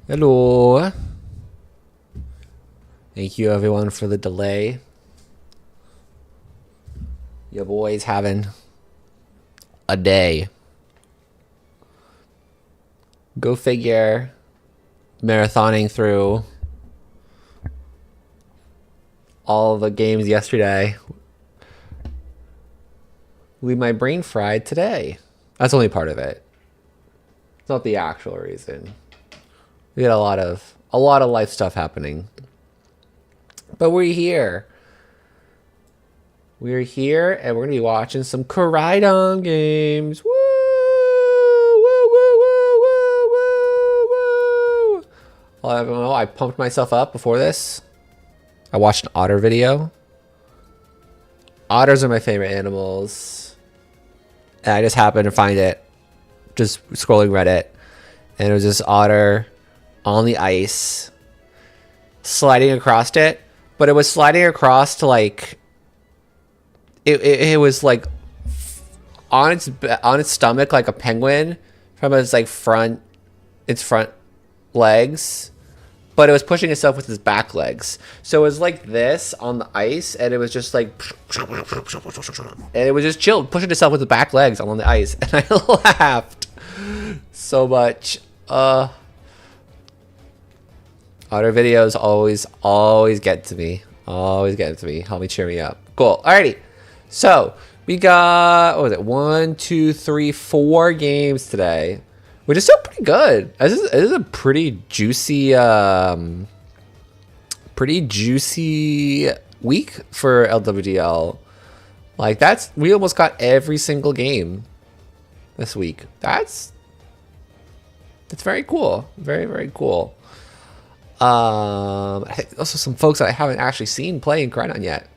Hello. Thank you everyone for the delay. Your boy's having a day. Go figure. Marathoning through all the games yesterday. Leave my brain fried today. That's only part of it. It's not the actual reason. We had a lot of life stuff happening. But we're here. We're here and we're gonna be watching some Koraidon games. Woo! Woo! Woo! Woo! Woo! Woo! Woo! Well, I don't know. I pumped myself up before this. I watched an otter video. Otters are my favorite animals. And I just happened to find it just scrolling Reddit. And it was this otter on the ice sliding across it. But it was sliding across to like it was like on its stomach like a penguin from its like front legs, but it was pushing itself with its back legs. So it was like this on the ice, and it was just like, and it was just chilled, pushing itself with the back legs on the ice, and I laughed so much. Otter videos always get to me. Always get to me. Help me cheer me up. Cool. Alrighty. So we got, what was it? 1, 2, 3, 4 games today, which is still pretty good. This is a pretty juicy week for Lwdl. Like we almost got every single game this week. That's very cool. Very, very cool. I think also some folks that I haven't actually seen playing Koraidon yet.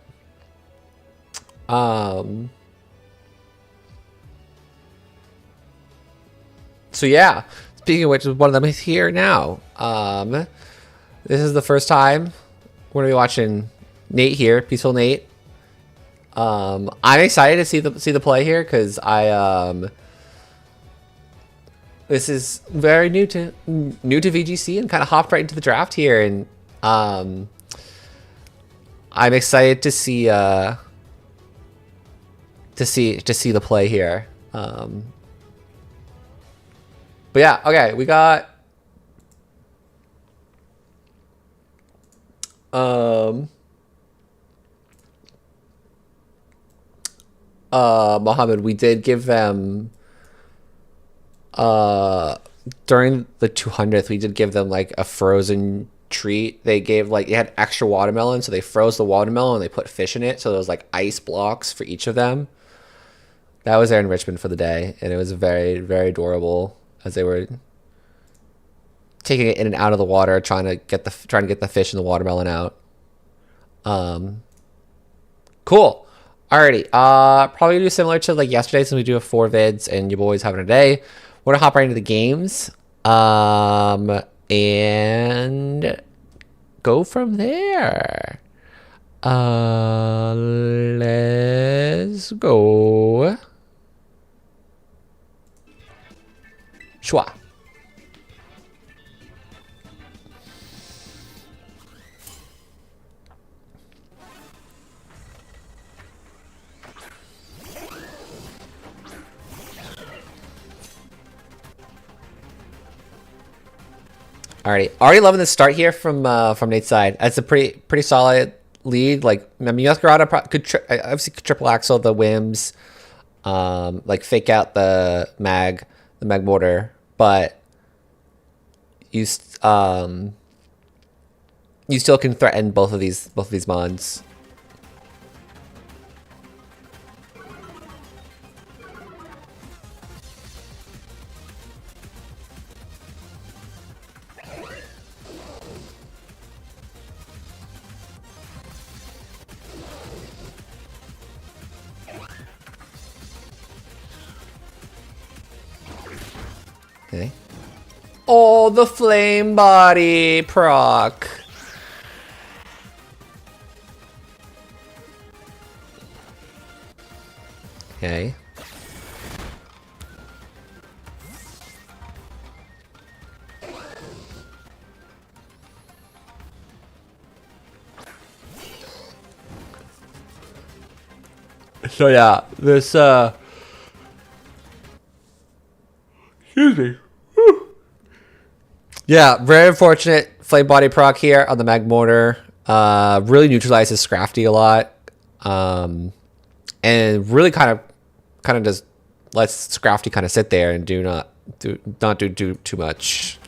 So yeah, speaking of which, one of them is here now. This is the first time we're gonna be watching Nate here, Peaceful Nate. I'm excited to see the play here because this is very new to VGC and kind of hopped right into the draft here, and I'm excited to see the play here. But yeah, okay, we got Mohammed. We did give them during the 200th, we did give them like a frozen treat. They gave like, it had extra watermelon, so they froze the watermelon and they put fish in it, so there was like ice blocks for each of them. That was their enrichment for the day, and it was very, very adorable as they were taking it in and out of the water, trying to get the fish and the watermelon out. Cool. Alrighty. Probably do similar to like yesterday, since we do have 4 vids and your boy's having a day. We're gonna hop right into the games, and go from there. Let's go. Shwa. Alrighty, already loving the start here from Nate's side. That's a pretty solid lead. Like, I mean, Masquerada could obviously triple axle the whims, like fake out the mag mortar, but you still can threaten both of these mods. Okay. Oh, the flame body proc. Okay. So yeah, this excuse me. Yeah, very unfortunate flame body proc here on the mag mortar. Really neutralizes Scrafty a lot. And really kind of just lets Scrafty kind of sit there and not do too much.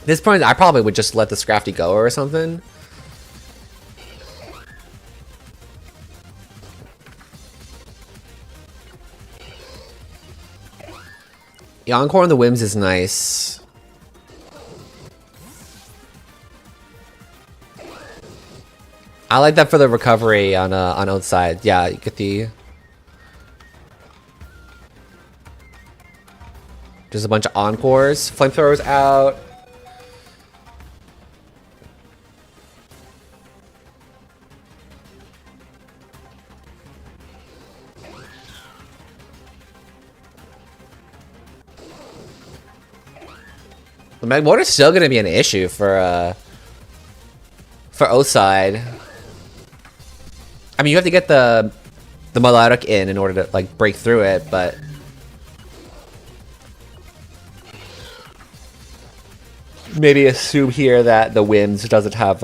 At this point, I probably would just let the Scrafty go or something. The Encore on the Whims is nice. I like that for the recovery on outside. Yeah, you get the... Just a bunch of Encores. Flamethrowers out. The mag mortar is still gonna be an issue for O-side. I mean, you have to get the melodic in order to like break through it, but maybe assume here that the Whims doesn't have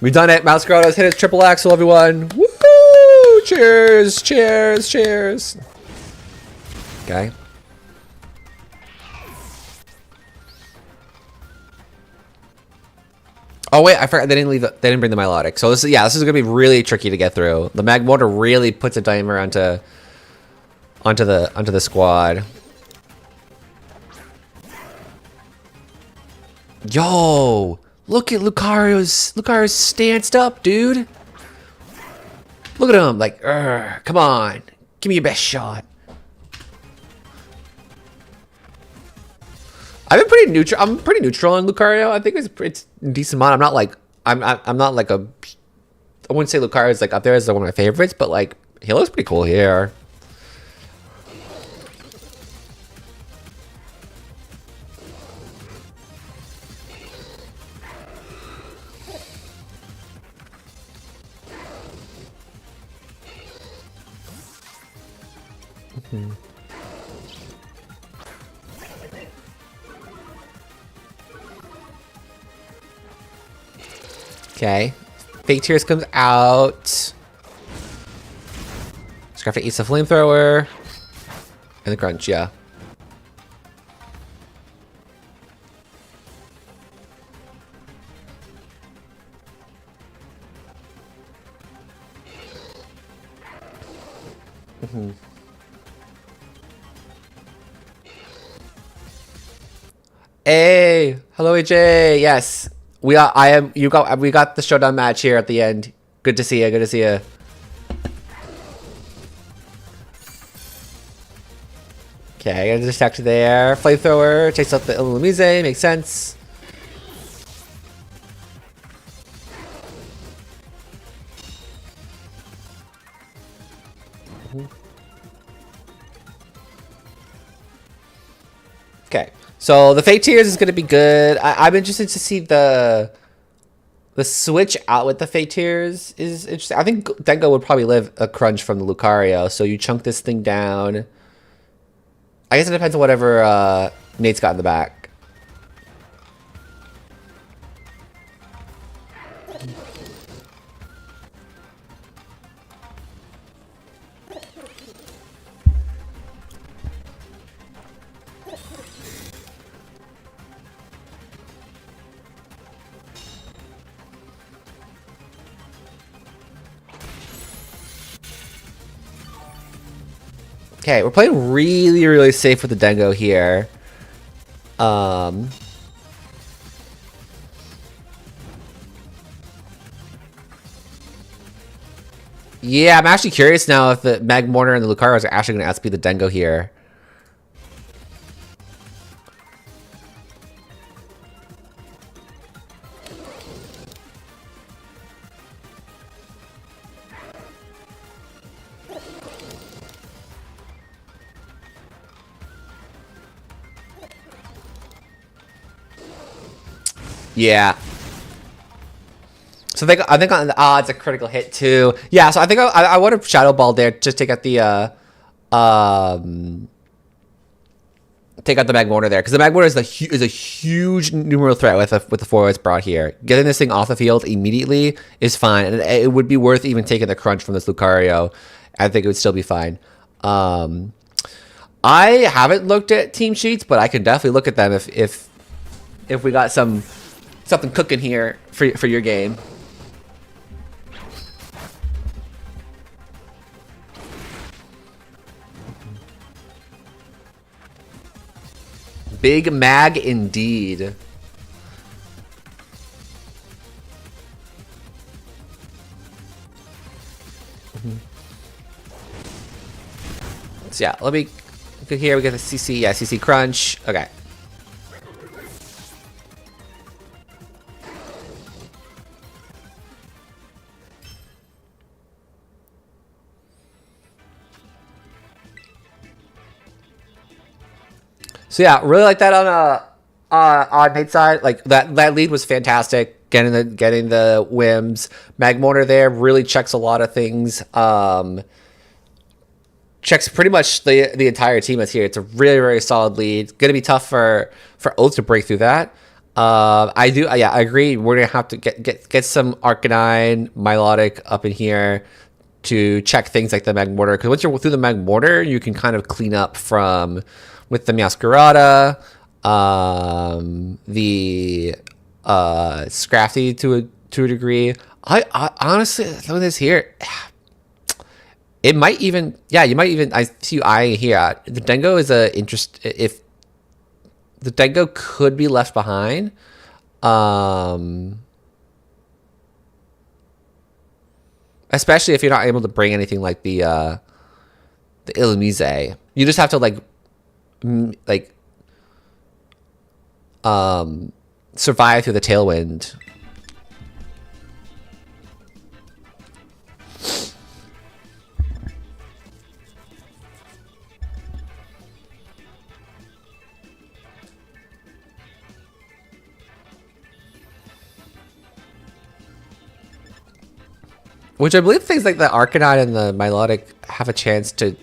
We've done it. Mouse Grotto's hit his triple axle, everyone. Woo! Cheers! Cheers! Cheers! Okay. Oh wait, I forgot they didn't bring the melodic. So this is gonna be really tricky to get through. The mag mortar really puts a timer onto the squad. Yo, look at Lucario's stanced up, dude. Look at him, like, come on, give me your best shot. I've been pretty neutral. I'm pretty neutral on Lucario. I think it's a decent mod. I'm not like I wouldn't say Lucario is like up there as one of my favorites, but like he looks pretty cool here. Okay. Fake Tears comes out. Scrafty eats the flamethrower. And the crunch, yeah. Hey, hello AJ. Yes. We got the showdown match here at the end. Good to see you. Good to see you. Okay, I just attacked there. Flamethrower takes out the Illumise. Makes sense. Okay, so the Fate Tears is going to be good. I'm interested to see the switch out with the Fate Tears is interesting. I think Dengo would probably live a crunch from the Lucario, so you chunk this thing down. I guess it depends on whatever Nate's got in the back. Okay, we're playing really, really safe with the Dengo here. Yeah, I'm actually curious now if the Mag Mortar and the Lucario are actually going to outspeed the Dengo here. Yeah. So I think on the odds a critical hit too. Yeah. So I think I would have Shadow Ball there just take out the take out the Magmortar there, because the Magmortar is a huge numeral threat with the forwards brought here. Getting this thing off the field immediately is fine, and it would be worth even taking the crunch from this Lucario. I think it would still be fine. I haven't looked at team sheets, but I can definitely look at them if we got something cooking here for your game. Big Mag indeed. So yeah, let me go here. We get the CC. Yeah, CC crunch. Okay. So yeah, really like that on Nate's side. Like that lead was fantastic. Getting the whims. Magmortar there really checks a lot of things. Checks pretty much the entire team that's here. It's a really, really solid lead. It's gonna be tough for Oath to break through that. I agree. We're gonna have to get some Arcanine, Milotic up in here to check things like the Magmortar, because once you're through the Magmortar, you can kind of clean up from with the Meowscarada, the Scrafty to a degree. I honestly, some of this here, it might even, yeah, you might even, I see you eyeing here. The Dengo is a interest, if the Dengo could be left behind. Especially if you're not able to bring anything like the Illumise. You just have to survive through the Tailwind. Which I believe things like the Arcanine and the Milotic have a chance to...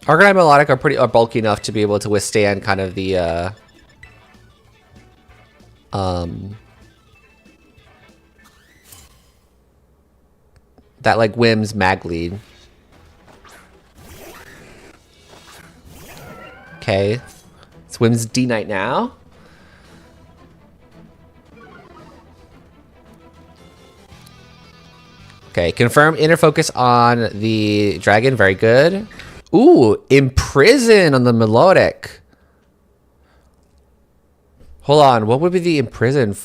Arcanine and Milotic are bulky enough to be able to withstand kind of the... that like Whims mag lead. Okay, it's Whim's D-Knight now. Okay, confirm inner focus on the dragon. Very good. Ooh, imprison on the Melodic. Hold on, what would be the imprison?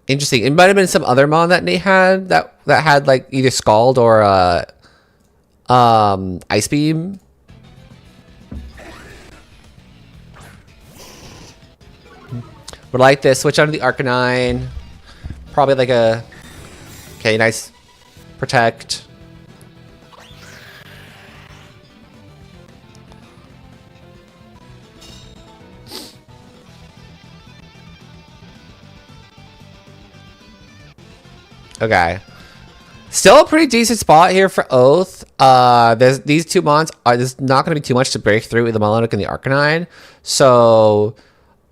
Interesting. It might have been some other mon that Nate had that had like either Scald or Ice Beam. Would like this. Switch onto the Arcanine. Probably like a... Okay, nice. Protect. Okay. Still a pretty decent spot here for Oath. There's these two mons. There's not going to be too much to break through with the Melodic and the Arcanine. So...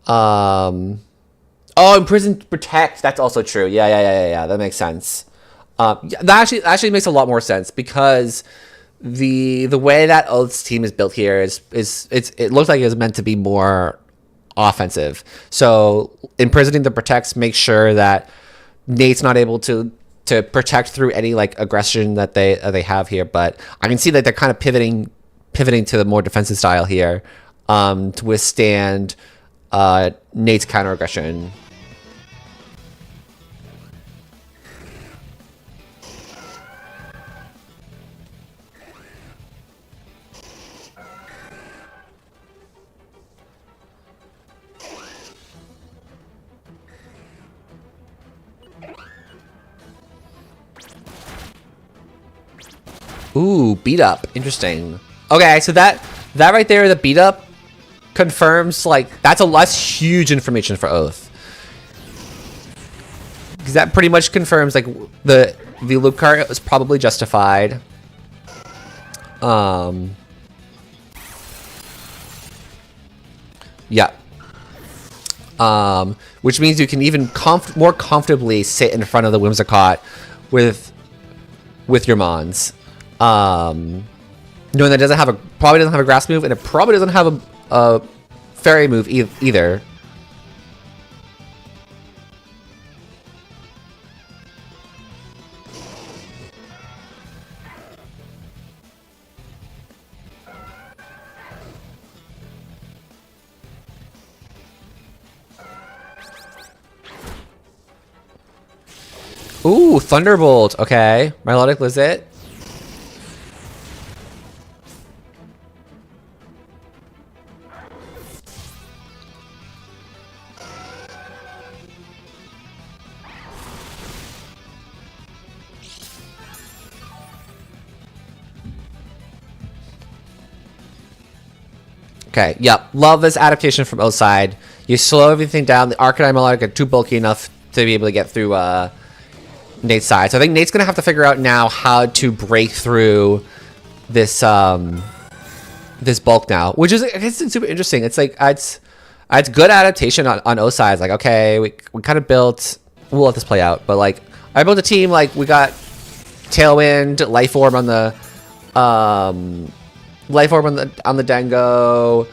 Oh, Imprison Protect. That's also true. Yeah. That makes sense. That actually makes a lot more sense, because the way that Oath's team is built here it looks like it's meant to be more offensive. So imprisoning the protects makes sure that Nate's not able to protect through any like aggression that they have here. But I can see that they're kind of pivoting to the more defensive style here, to withstand Nate's counter aggression. Ooh, beat up. Interesting. Okay, so that right there, the beat up, confirms, like, that's huge information for Oath. Because that pretty much confirms, like, the loop cart was probably justified. Yeah. Which means you can even more comfortably sit in front of the Whimsicott with your Mons. Knowing that it probably doesn't have a grass move, and it probably doesn't have a fairy move either. Ooh, Thunderbolt. Okay. Milotic Lizit. Okay, yep. Love this adaptation from Oside. You slow everything down. The Arcanine Melodic are too bulky enough to be able to get through Nate's side. So I think Nate's going to have to figure out now how to break through this this bulk now, which is, I guess, it's super interesting. It's like, it's good adaptation on Oside. It's like, okay, we kind of built, we'll let this play out, but like, I built a team, like, we got Tailwind, Life Orb on the Dengo,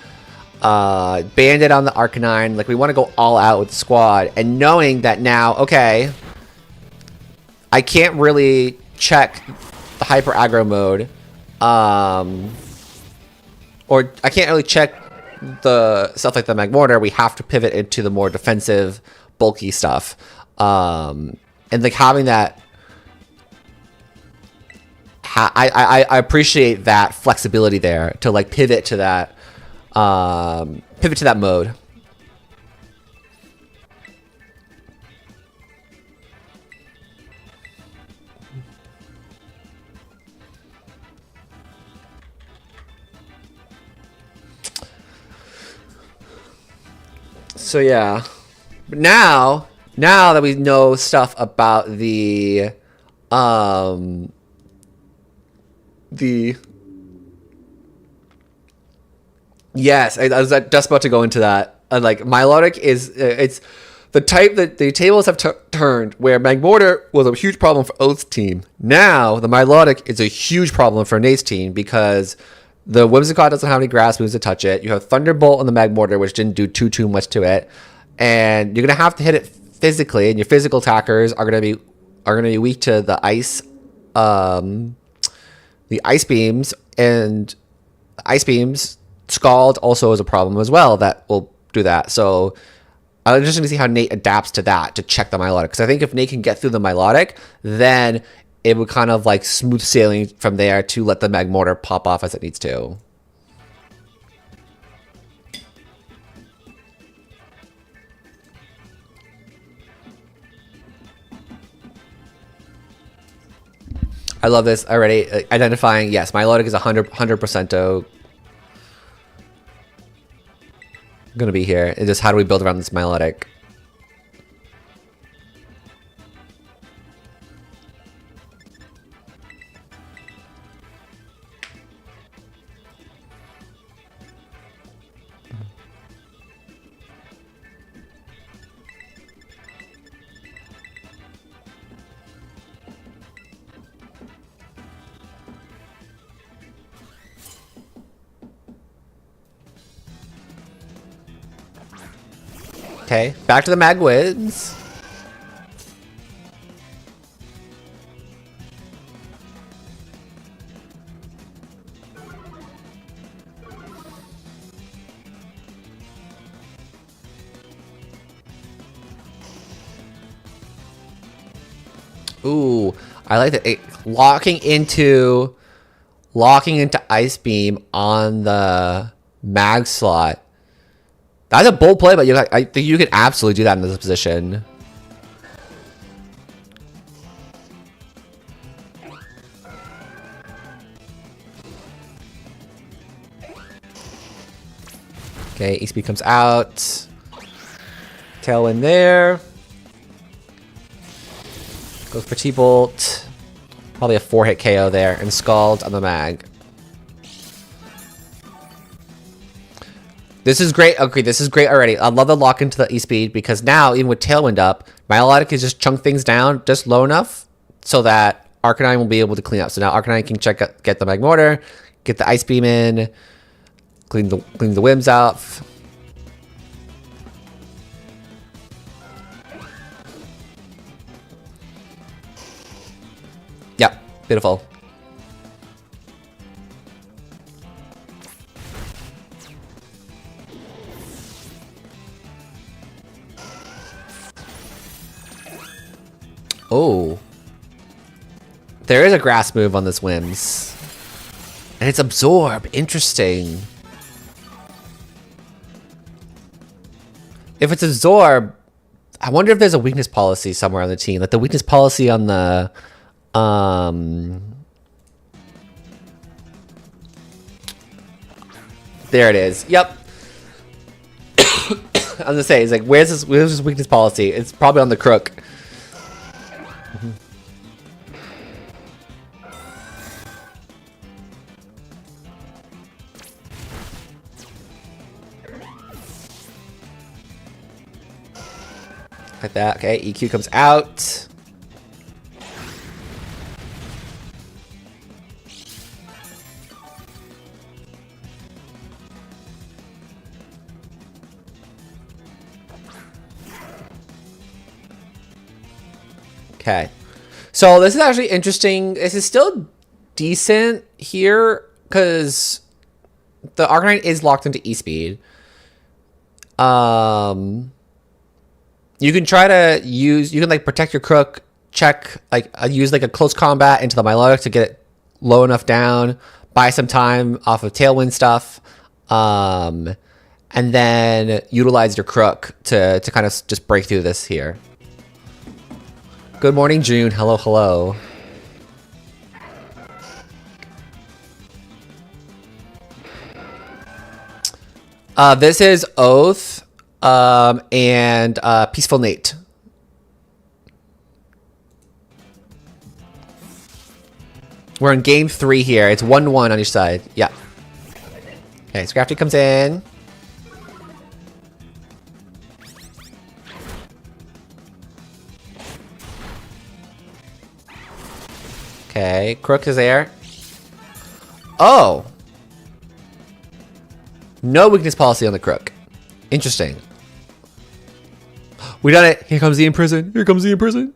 Bandit on the Arcanine. Like, we want to go all out with the squad, and knowing that now, okay, I can't really check the hyper aggro mode, or I can't really check the stuff like the Magmortar. We have to pivot into the more defensive, bulky stuff, and like having that. I appreciate that flexibility there to like pivot to that mode. So yeah, but now that we know stuff about the yes, I was just about to go into that. Like, Milotic is it's the type that the tables have turned, where Magmortar was a huge problem for Oath's team. Now the Milotic is a huge problem for Nate's team because the Whimsicott doesn't have any grass moves to touch it. You have Thunderbolt on the Magmortar, which didn't do too much to it, and you're gonna have to hit it physically. And your physical attackers are gonna be weak to the ice beams, and ice beams. Scald also is a problem as well that will do that. So I'm interested to see how Nate adapts to that to check the Milotic, because I think if Nate can get through the Milotic, then it would kind of like smooth sailing from there to let the Magmortar pop off as it needs to. I love this already. Identifying, yes, Milotic is 100% gonna be here. It's just how do we build around this Milotic? Okay, back to the Magwids. Ooh, I like that. Locking into Ice Beam on the Mag slot. That's a bold play, but I think you can absolutely do that in this position. Okay, E-Speed comes out. Tailwind there. Goes for T-Bolt. Probably a 4-hit KO there. And Scald on the mag. This is great. Okay, this is great already. I love the lock into the E-Speed because now, even with Tailwind up, Milotic can just chunk things down just low enough so that Arcanine will be able to clean up. So now Arcanine can get the Magmortar, get the Ice Beam in, clean the Whims out. Yep, beautiful. Oh. There is a grass move on this Whims. And it's Absorb. Interesting. If it's Absorb, I wonder if there's a weakness policy somewhere on the team. Like the weakness policy on the... There it is. Yep. I was gonna say, it's like, where's this weakness policy? It's probably on the Crook. Like that. Okay, EQ comes out. Okay. So this is actually interesting. This is still decent here because the Arcanine is locked into E-Speed. You can try to use, you can like protect your Crook, check, like use like a close combat into the Milotic to get it low enough down, buy some time off of Tailwind stuff, and then utilize your Crook to kind of just break through this here. Good morning, June. Hello, hello. This is Oath. And Peaceful Nate. We're in game 3 here. It's 1-1 on each side. Yeah. Okay, Scrafty comes in. Okay, Crook is there. Oh! No weakness policy on the Crook. Interesting. We done it. Here comes the in prison. Here comes the in prison.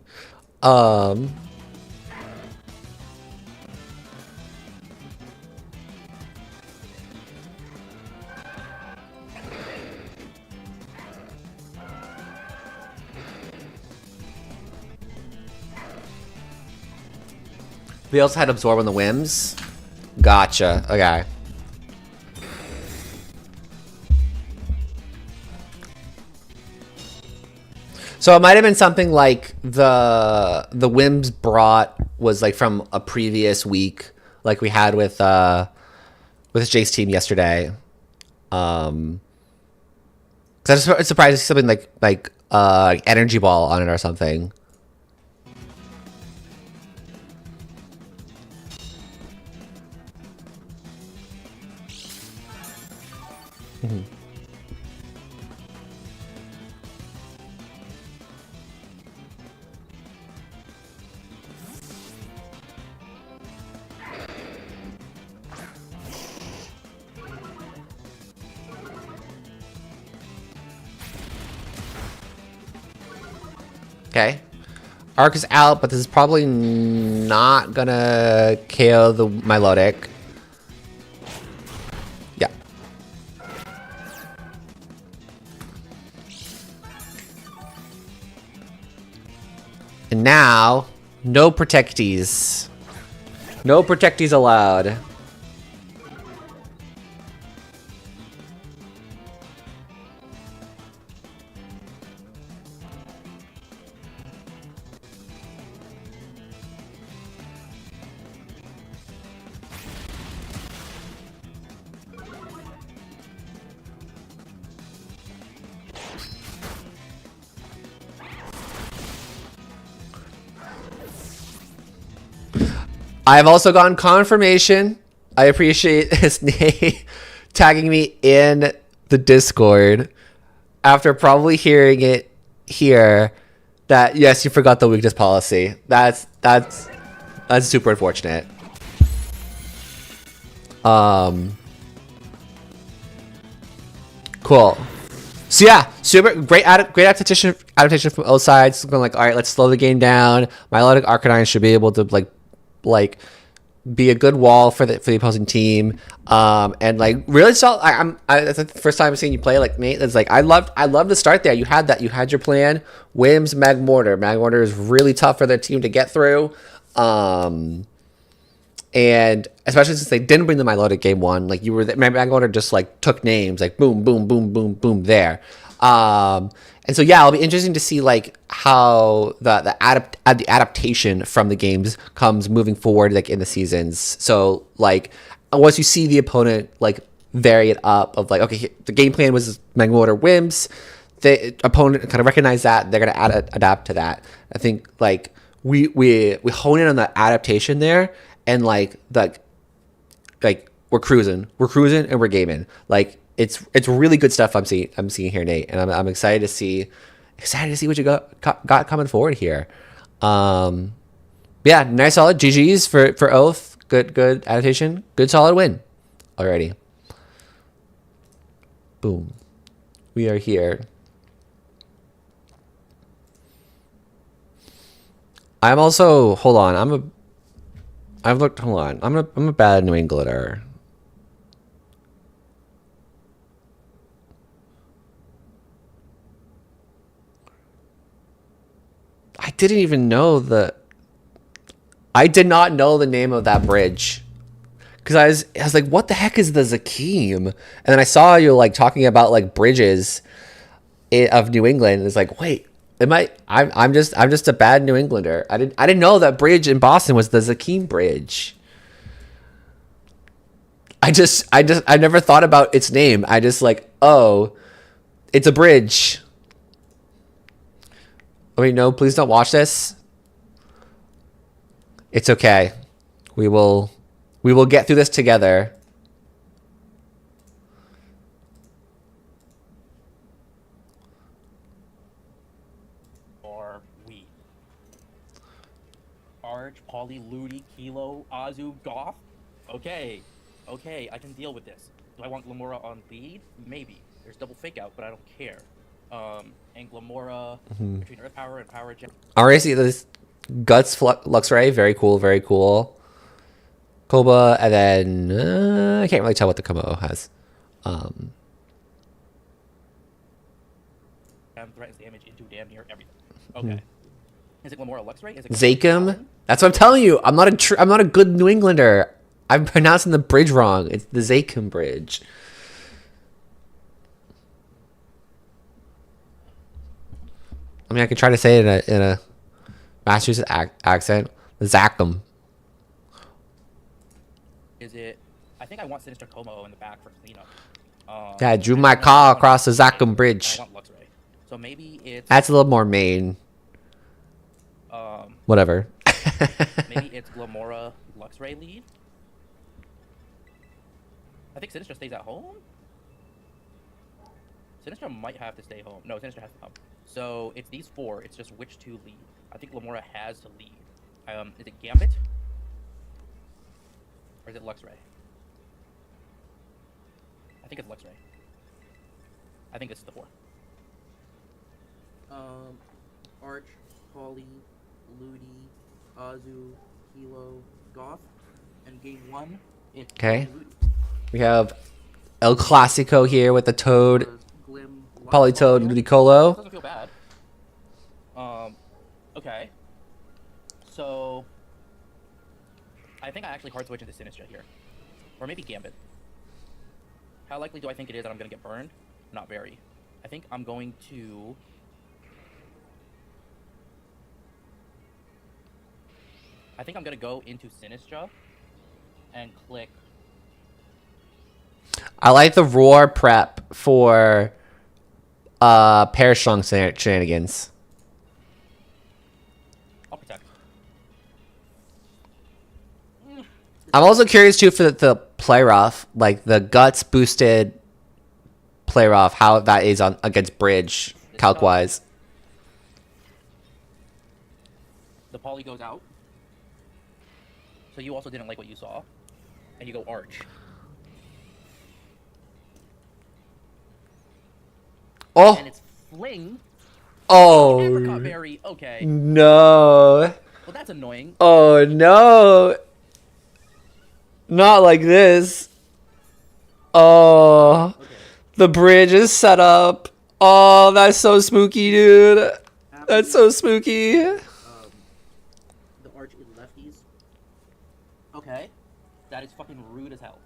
They also had Absorb on the Whims. Gotcha. Okay. So it might have been something like the Whims brought was like from a previous week, like we had with Jake's team yesterday. Because I was surprised to see something like Energy Ball on it or something. Mm-hmm. Okay. Arc is out, but this is probably not gonna KO the Milotic. Yeah. And now, no Protectees. No Protectees allowed. I've also gotten confirmation. I appreciate his name tagging me in the Discord after probably hearing it here that yes, you forgot the weakness policy. That's super unfortunate. Cool. So yeah, super great adaptation from both sides. Going like, all right, let's slow the game down. My Lwdl Arcanine should be able to like be a good wall for the opposing team. And like really solid. It's the first time I'm seeing you play like Nate. It's like I love the start there. You had your plan. Wims, Magmortar. Magmortar is really tough for their team to get through. And especially since they didn't bring the Lwdl game one, like you were, Magmortar just like took names like boom, boom, boom, boom, boom there. And so yeah, it'll be interesting to see like how the adaptation from the games comes moving forward, like in the seasons. So like once you see the opponent like vary it up of like, okay, the game plan was Magmortar Wims, the opponent kind of recognize that they're gonna adapt to that. I think like we hone in on the adaptation there, and like we're cruising and we're gaming. Like it's really good stuff I'm seeing here, Nate, and I'm excited to see what you got coming forward here. Yeah, nice solid GGs for Oath. Good adaptation. Good solid win already. Boom. We are here. I'm also, hold on. I'm a bad New Englander. I didn't even know I did not know the name of that bridge. Because I was like, what the heck is the Zakim? And then I saw you like talking about like bridges of New England. And it's like, wait, I'm just a bad New Englander. I didn't know that bridge in Boston was the Zakim Bridge. I never thought about its name. I just like, oh, it's a bridge. Oh wait, no, please don't watch this. It's okay. We will get through this together. Or we. Arch, Poly, Lwdl, Kilo, Azu, Goth. Okay, I can deal with this. Do I want Glamora on lead? Maybe. There's double fake out, but I don't care. And Glamora between Earth Power and Power Gen. Alright, see this Guts Luxray, very cool. Koba, and then I can't really tell what the Komo has. Threatens damage into damn near everything. Okay. Is it Glamora Luxray? Is it Zakim? That's what I'm telling you. I'm not a good New Englander. I'm pronouncing the bridge wrong. It's the Zakim Bridge. I mean, I could try to say it in a Massachusetts accent. The Zakim. Is it? I think I want Sinister Como in the back for cleanup. Yeah, I drew my car across the Zakim Bridge. I want Luxray. So maybe it's. That's a little more main. Whatever. Maybe it's Glamora Luxray lead. I think Sinistra stays at home. Sinistra might have to stay home. No, Sinistra has to come. So it's these four. It's just which two lead. I think Glamora has to lead. Is it Gambit? Or is it Luxray? I think it's Luxray. I think this is the four. Arch, Poly, Lwdl, Azu, Kilo, Goth, and game one. Okay. We have El Clasico here with the Toad, Polytoad, Ludicolo. Doesn't feel bad. Okay. So I think I actually hard switch into Sinistra here. Or maybe Gambit. How likely do I think it is that I'm going to get burned? Not very. I think I'm going to... I think I'm going to go into Sinistra and click... I like the Roar prep for Parastrong shenanigans. I'll protect. I'm also curious too for the play rough, like the guts boosted play rough, how that is on against bridge calc wise. The poly goes out. So you also didn't like what you saw. And you go arch. Oh. And it's fling. Oh. Apricot berry. Okay. No. Well, that's annoying. Oh no. Not like this. Oh. Okay. The bridge is set up. Oh, that's so spooky, dude. That's so spooky. The arch is lefties. Okay. That is fucking rude as hell.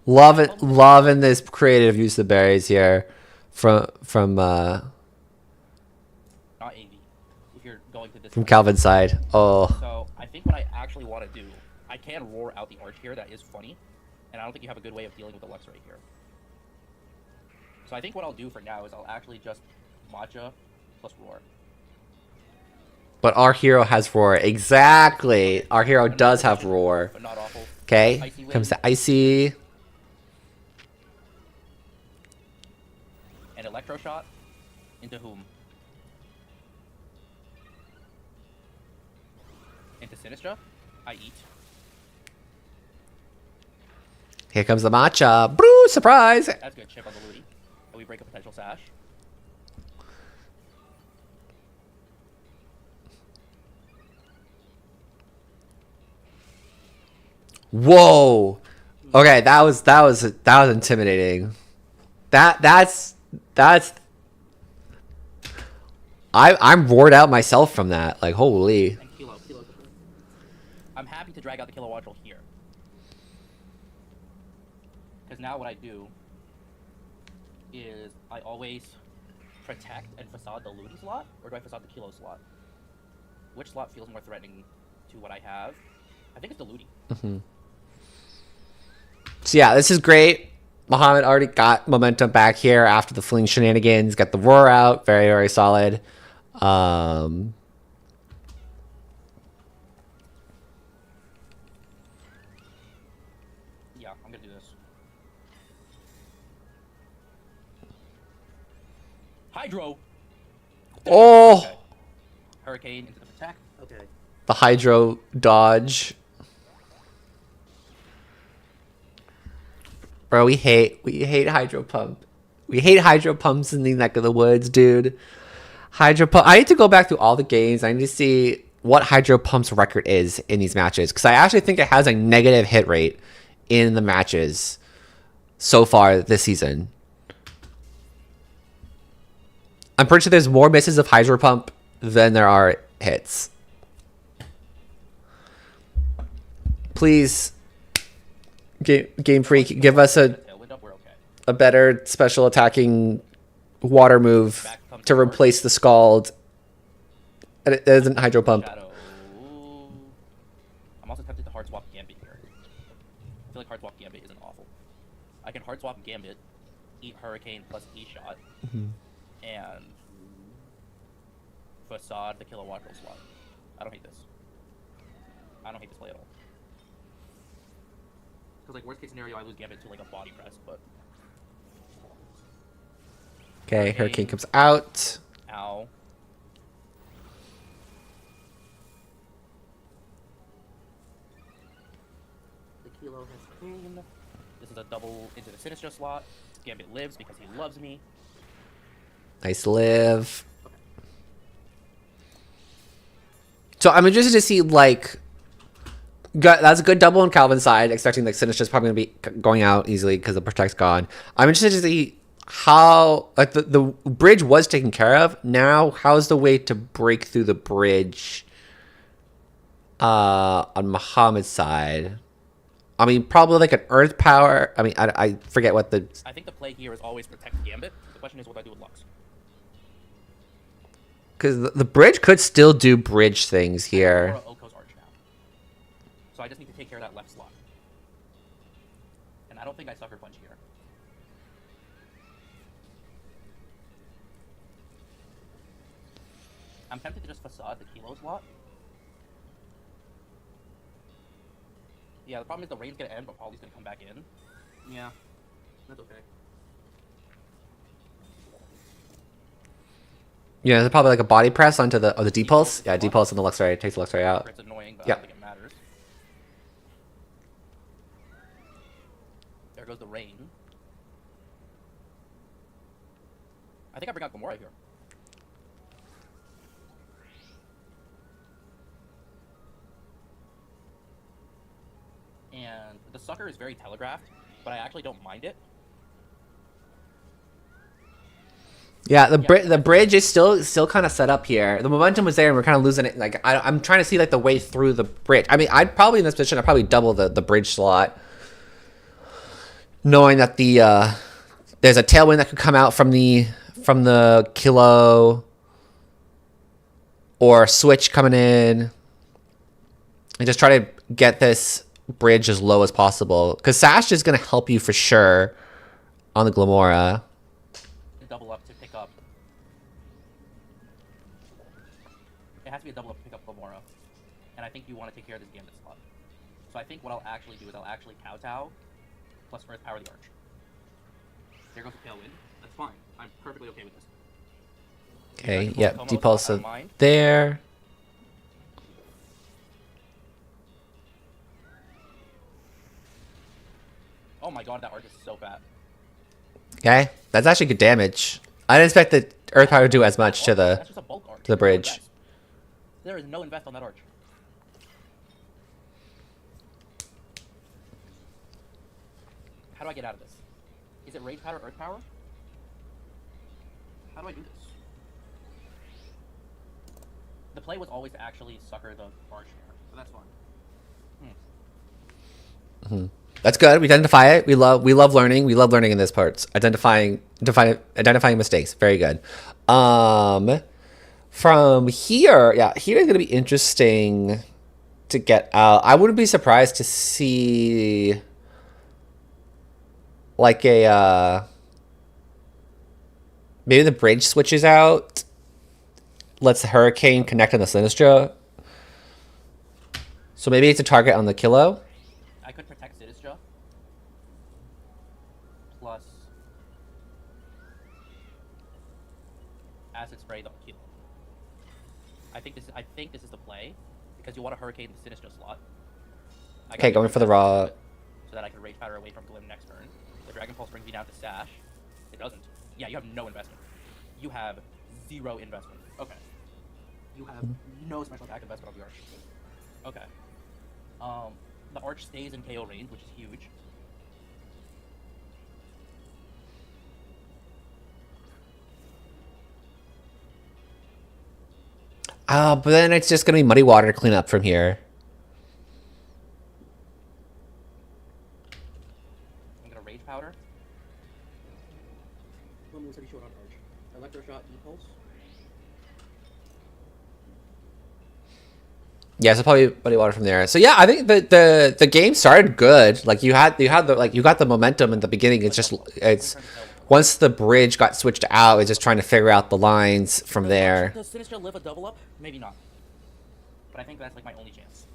Loving this creative use of berries here from Not AV. If you're going to this from Calvin's side. Oh. So I think what I actually want to do, I can roar out the arch here. That is funny, and I don't think you have a good way of dealing with the Lux right here. So I think what I'll do for now is I'll actually just matcha plus roar. But our hero has roar. Exactly. Our hero does have roar. But not awful. Okay. Comes to icy. An electro shot into whom? Into Sinistra. I eat. Here comes the matcha. Brew, surprise. That's good. Chip on the Lwdl. And we break a potential sash. Whoa. Okay, that was intimidating. That's I'm roared out myself from that. Like holy. And Kilo. I'm happy to drag out the Kilowattrel here. Because now what I do is I always protect and facade the Lwdl slot, or do I facade the Kilo slot? Which slot feels more threatening to what I have? I think it's the Lwdl. So yeah, this is great. Muhammad already got momentum back here after the fling shenanigans. Got the roar out. Very, very solid. Yeah, I'm gonna do this. Hydro! Oh! Okay. Hurricane into the attack. Okay. The hydro dodge. Bro, we hate hydro pump. We hate hydro pumps in the neck of the woods, dude. Hydro pump. I need to go back through all the games. I need to see what hydro pump's record is in these matches, because I actually think it has a negative hit rate in the matches so far this season. I'm pretty sure there's more misses of hydro pump than there are hits. Please, Game Freak, give us a better special attacking water move to replace the Scald. And it isn't hydro pump. Shadow. I'm also tempted to hard swap Gambit here. I feel like hard swap Gambit isn't awful. I can hard swap Gambit, eat Hurricane plus E-Shot, and facade the Kilowattrel slot. I don't hate this. I don't hate this play at all. Because like worst case scenario, I lose Gambit to like a body press, but Okay, Hurricane comes out. ow. The Kilo has pain. This is a double into the Sinistra slot. Gambit lives because he loves me. Nice live. So I'm interested to see, like, that's a good double on Calvin's side, expecting like Sinistra's probably going to be going out easily because the Protect's gone. I'm interested to see how, like, the bridge was taken care of. Now, how's the way to break through the bridge on Muhammad's side? I mean, probably like an Earth Power. I mean, I forget what the... I think the play here is always protect Gambit. The question is what I do with Lux. Because the bridge could still do bridge things here. Oko's Arch now. So I just need to take care of that left slot. And I don't think I Sucker Punch here. I'm tempted to just facade the Kilo slot. Yeah, the problem is the rain's gonna end, but Polly's gonna come back in. Yeah, that's okay. Yeah, there's probably like a body press onto the D-pulse. Yeah, D-pulse on the Luxray takes the Luxray out. It's annoying, but Yep. I don't think it matters. There goes the rain. I think I bring out Gamora here. And the sucker is very telegraphed, but I actually don't mind it. Yeah, the bridge is still kind of set up here. The momentum was there, and we're kind of losing it. Like I'm trying to see like the way through the bridge. I mean, I'd probably in this position, I'd probably double the bridge slot, knowing that there's a tailwind that could come out from the Kilo or a switch coming in, and just try to get this bridge as low as possible. Because Sash is going to help you for sure on the Glamora. Double up to pick up. It has to be a double up to pick up Gamora. And I think you want to take care of this Gambit slot. So I think what I'll actually do is I'll actually kowtow plus Earth Power the Arch. There goes the Tailwind. That's fine. I'm perfectly okay with this. Okay, yep, D-pulse there. Oh my god, that Arch is so fat. Okay, that's actually good damage. I didn't expect the Earth Power to do as much to That's just a bulk arch. the bridge. There is no invest on that arch. How do I get out of this? Is it Rage Powder, Earth Power? How do I do this? The play was always to actually sucker the arch here, so that's fine. That's good. We identify it. We love learning. We love learning in this parts. Identifying mistakes. Very good. From here, yeah, here is gonna be interesting to get out. I wouldn't be surprised to see like a maybe the bridge switches out. Lets the Hurricane connect on the Sinistra. So maybe it's a target on the Kilo. I could protect Sinistra. Plus Acid Spray the Kilo. I think this is the play because you want to Hurricane the Sinistra slot. Okay, going for the raw. So that I can Rage Powder away from Glim next turn. The Dragon Pulse brings me down to Sash. It doesn't. Yeah, you have no investment. You have 0 investment. Okay. You have no special attack investment on the Arch. Okay. The Arch stays in KO range, which is huge. But then it's just gonna be muddy water to clean up from here. I'm gonna Rage Powder. One more short on Arch. Electro Shot, E-Pulse. Yeah, so probably muddy water from there. So yeah, I think the game started good. Like you got the momentum in the beginning. It's once the bridge got switched out, it's just trying to figure out the lines from there. Does Sinistra live a double up? Maybe not. But I think that's like my only chance.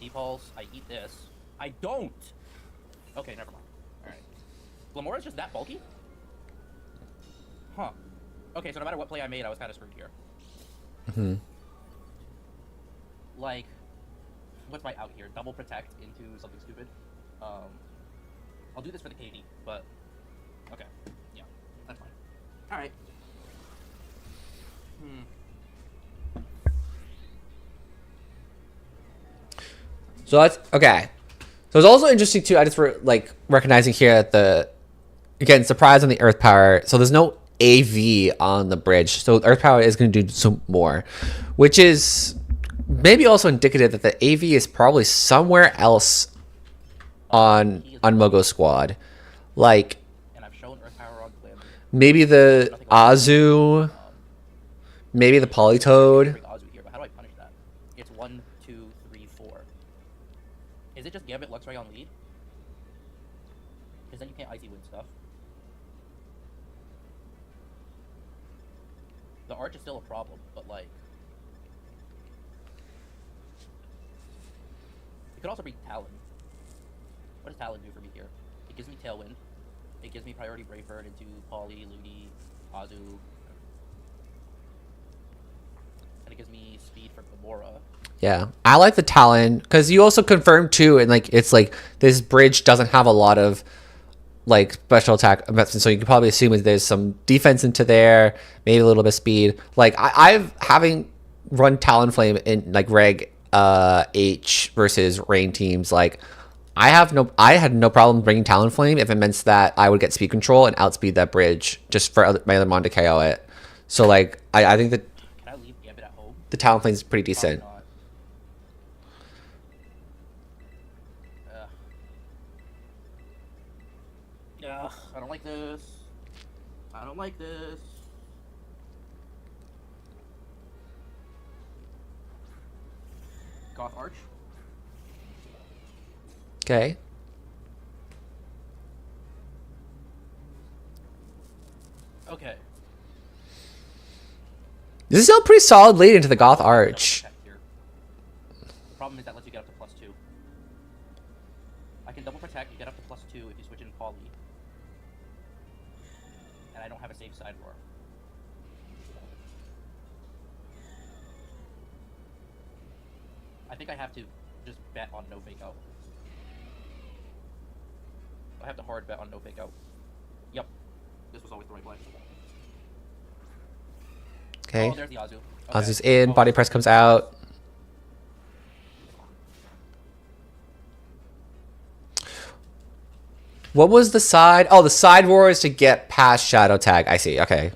D-Pulse, I eat this. I don't! Okay, never mind. Alright. Glamora's just that bulky? Huh. Okay, so no matter what play I made, I was kind of screwed here. Like, what's my out here? Double protect into something stupid. I'll do this for the KD, but okay, yeah, that's fine. All right. So that's okay. So it's also interesting too. I just recognizing here that again surprise on the Earth Power. So there's no AV on the bridge, so Earth Power is going to do some more, which is maybe also indicative that the AV is probably somewhere else on Mogo Squad, like And I've shown Earth Power on Glim. maybe the Azu, maybe the Polytoad. Bring Azu here, but how do I punish that? It's 1, 2, 3, 4. Is it just Gambit Luxray on lead? Because then you can't Icy Wind stuff. The Arch is still a problem, but like, Could also be Talon. What does Talon do for me here? It gives me Tailwind. It gives me priority Brayford into Poly, Lwdl, Azu. And it gives me speed for Gamora. Yeah, I like the Talon because you also confirm too, and like it's like this bridge doesn't have a lot of like special attack, so you can probably assume that there's some defense into there, maybe a little bit of speed. Like I've having run Talonflame in like Reg H versus Rain teams, like I had no problem bringing Talonflame if it meant that I would get speed control and outspeed that bridge just for my other mon to KO it. So like I think that Can I leave Gambit at home? the Talonflame is pretty decent. Probably not. I don't like this. I don't like this. Goth Arch. Okay. Okay. This is still a pretty solid lead into the Goth Arch. The problem is that lets you get up to +2. I can double protect, you get up to +2 if you switch in Poly. And I don't have a safe side roar. I think I have to just bet on no fake out. I have to hard bet on no fake out. Yep. This was always the right play. Okay. Oh, there's the Azu. Okay. Azu's in, Oh, body press comes out. What was the side? Oh, the side roar is to get past Shadow Tag. I see. Okay.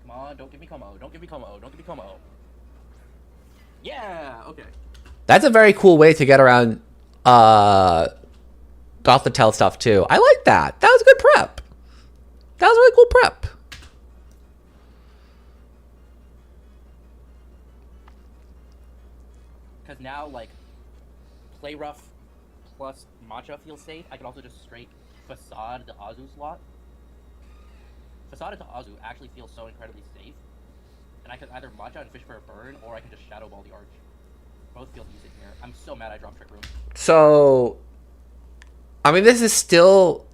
Come on, don't give me Como. Don't give me Como. Don't give me Como. Yeah, okay. That's a very cool way to get around Gothitelle stuff too. I like that. That was a good prep. That was a really cool prep. Because now, like, play rough plus Matcha feels safe. I could also just straight Facade to Azu slot. Facade into Azu actually feels so incredibly safe. And I could either Matcha and fish for a burn, or I can just Shadow Ball the Arch. Both feel decent here. I'm so mad I dropped Trick Room. So, I mean, this is still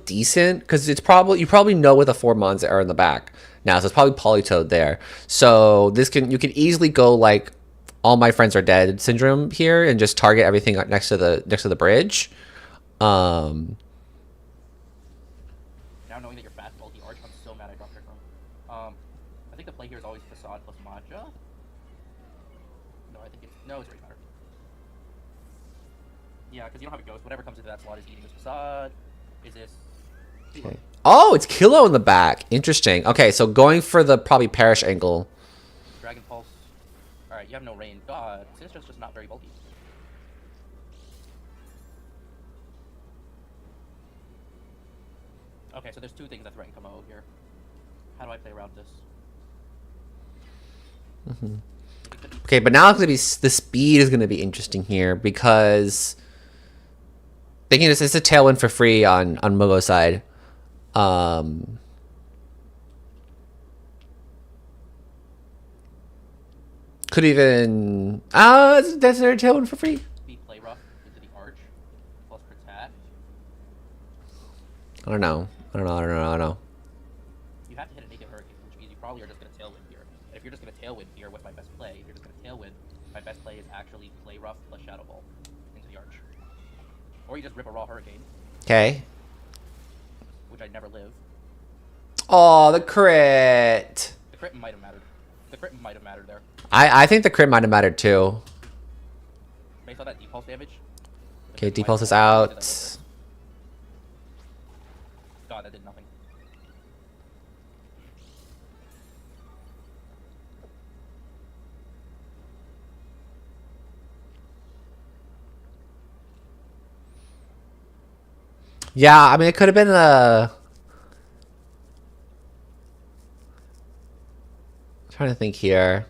decent because it's probably you probably know what the 4 mons are in the back now. So it's probably Polytoad there. So you can easily go like all my friends are dead syndrome here and just target everything next to the bridge. Now knowing that you're fast multi Arch, I'm so mad I dropped Trick Room. I think the play here is always Facade plus Matcha. No, I think it's Rage Matter. Yeah, because you don't have a Ghost. Whatever comes into that slot is eating this Facade. Is this... Okay. Oh, it's Kilo in the back. Interesting. Okay, so going for the probably Perish angle. Dragon Pulse. Alright, you have no rain. God, Sinistra's just not very bulky. Okay, so there's 2 things that threaten Como here. How do I play around this? Okay, but now it's gonna be the speed is gonna be interesting here because thinking it's a tailwind for free on Mogo's side. Could even that's their tailwind for free. Be play rough into the Arch plus protect. I don't know. You have to hit a naked Hurricane, which means you probably are just gonna tailwind here. And if you're just gonna tailwind here, what's my best play? If you're just gonna tailwind, my best play is actually play rough plus Shadow Ball into the Arch. Or you just rip a raw Hurricane, Okay. which I never live. Oh, the crit. The crit might have mattered. The crit might have mattered there. I think the crit might have mattered too. Based on that Depulse damage. Okay, Depulse is out. God, that did nothing. Yeah, I mean, it could have been a... I'm trying to think here.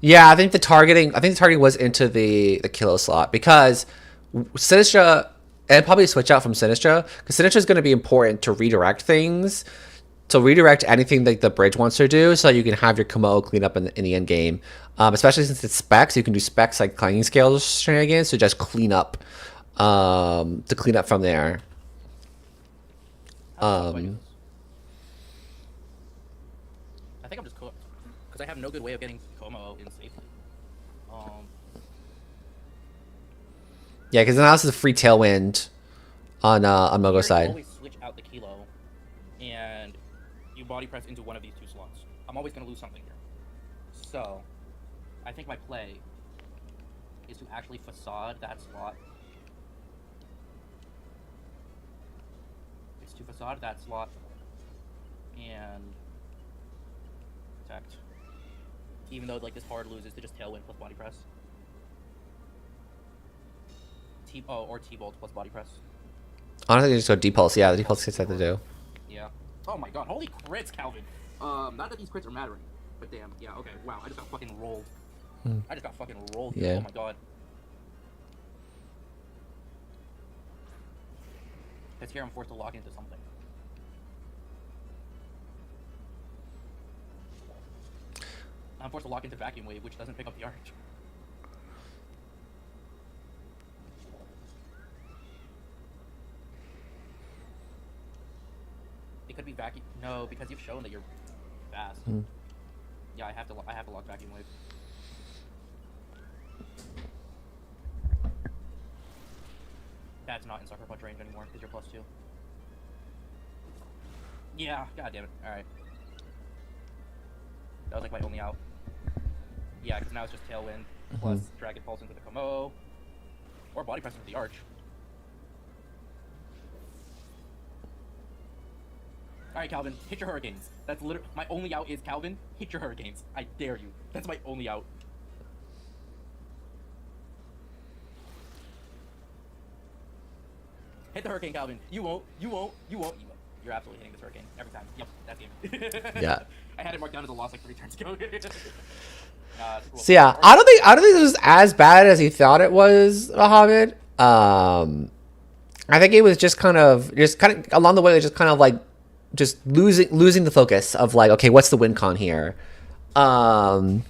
Yeah, I think the targeting was into the Kilo slot because Sinistra, and probably switch out from Sinistra, because Sinistra is going to be important to redirect things. So redirect anything that the bridge wants to do so you can have your Komodo clean up in the end game. Especially since it's specs, you can do specs like clanging scales shenanigans to just clean up, from there. How do I do this? I think I'm just cooked because I have no good way of getting Como in safely. Yeah, because now this is a free tailwind on Mogo's side. Always switch out the Kilo, and you body press into one of these two slots. I'm always gonna lose something here. So, I think my play is to actually facade that slot. It's to facade that slot and protect. Even though like this hard loses to just tailwind plus body press. Or T-bolt plus body press. Honestly, just go D-pulse. Yeah, the D-pulse gets that to do. Yeah. Oh my god, holy crits, Calvin. Not that these crits are mattering, but damn. Yeah, okay. Wow, I just got fucking rolled. I just got fucking rolled here. Yeah. Oh my god. Because here I'm forced to lock into something. I'm forced to lock into Vacuum Wave, which doesn't pick up the arch. It could be Vacuum. No, because you've shown that you're fast. Yeah, I have to lock Vacuum Wave. That's not in Sucker Punch range anymore because you're +2. Yeah, god damn it. Alright. That was like my only out. Yeah, because now it's just Tailwind plus Dragon Pulse into the Como. Or Body Press into the Arch. Alright, Calvin, hit your Hurricanes. That's literally my only out is Calvin, hit your Hurricanes. I dare you. That's my only out. Hit the Hurricane, Calvin. You won't. You won't. You won't. You won't. You're absolutely hitting this Hurricane every time. Yep, that's game. Yeah. I had it marked down as a loss like 3 turns ago. Cool. So yeah, I don't think this was as bad as he thought it was, Mohammed. I think it was just kind of along the way, just kind of like just losing the focus of like, okay, what's the win con here? Because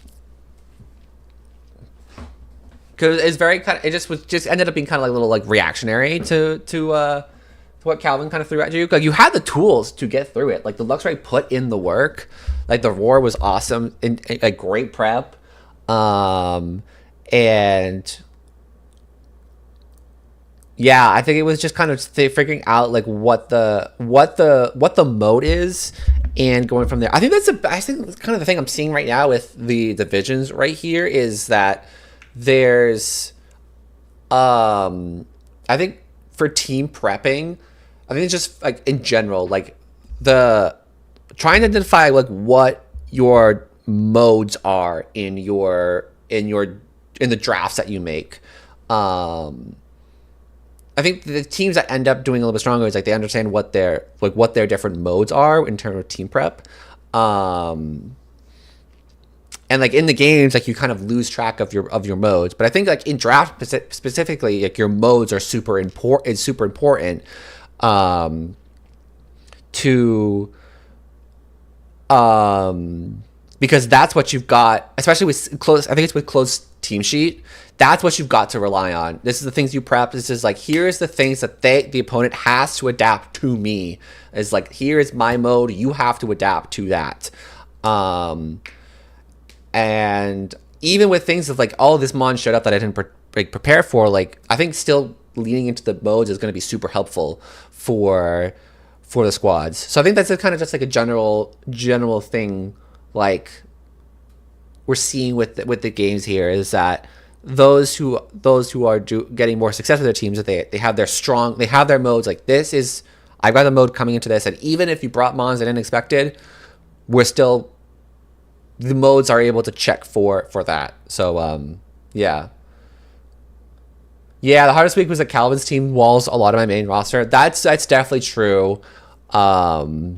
it's very kind of, it just ended up being kind of like a little like reactionary to what Calvin kind of threw at you. Like you had the tools to get through it. Like the Luxray put in the work. Like the roar was awesome and a great prep. And yeah, I think it was just kind of figuring out like what the mode is and going from there. I think that's kind of the thing I'm seeing right now with the divisions right here is that there's I think for team prepping, I think it's just like in general, like the trying to identify like what your modes are in the drafts that you make. I think the teams that end up doing a little bit stronger is like they understand what their different modes are in terms of team prep. And like in the games, like you kind of lose track of your modes. But I think like in draft specifically, like your modes are super important. It's super important because that's what you've got, especially with close. I think it's with close team sheet. That's what you've got to rely on. This is the things you prep. This is like, here's the things that the opponent has to adapt to me. It's like, here is my mode. You have to adapt to that. And even with things of like, oh, this mon showed up that I didn't prepare for, like, I think still leaning into the modes is going to be super helpful for the squads. So I think that's kind of just like a general thing, like we're seeing with the games here is that those who are getting more success with their teams, that they have their modes. Like this is, I've got the mode coming into this, and even if you brought mons I didn't expected, the modes are able to check for that. So yeah, the hardest week was that Calvin's team walls a lot of my main roster. That's definitely true. Yeah,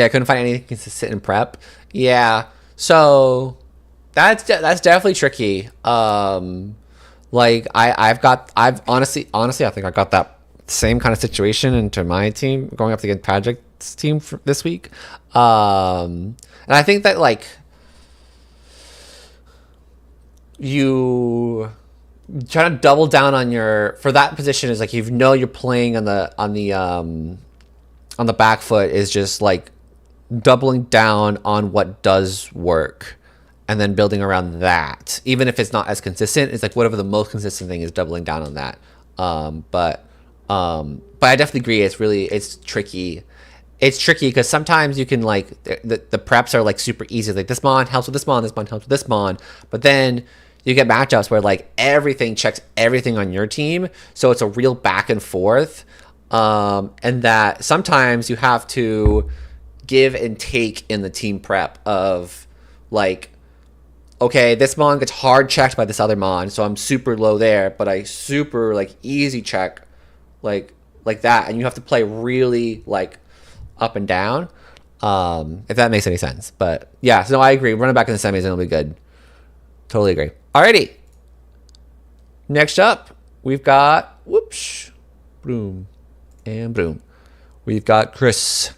I couldn't find anything consistent in prep. Yeah, so that's definitely tricky. Like I've honestly I think I got that same kind of situation into my team going up against team for this week. And I think that like you try to double down on your for that position is like you know you're playing on the back foot is just like doubling down on what does work and then building around that. Even if it's not as consistent, it's like whatever the most consistent thing is, doubling down on that. But I definitely agree. It's tricky. It's tricky because sometimes you can like the preps are like super easy. Like this mon helps with this mon, this mon helps with this mon. But then you get matchups where like everything checks everything on your team. So it's a real back and forth. And that sometimes you have to give and take in the team prep of like, okay, this mon gets hard checked by this other mon, so I'm super low there, but I super like easy check like that, and you have to play really like up and down, if that makes any sense. But yeah, so no, I agree. Running back in the semis and it'll be good. Totally agree. Alrighty. Next up, we've got Broom and Broom. We've got Chris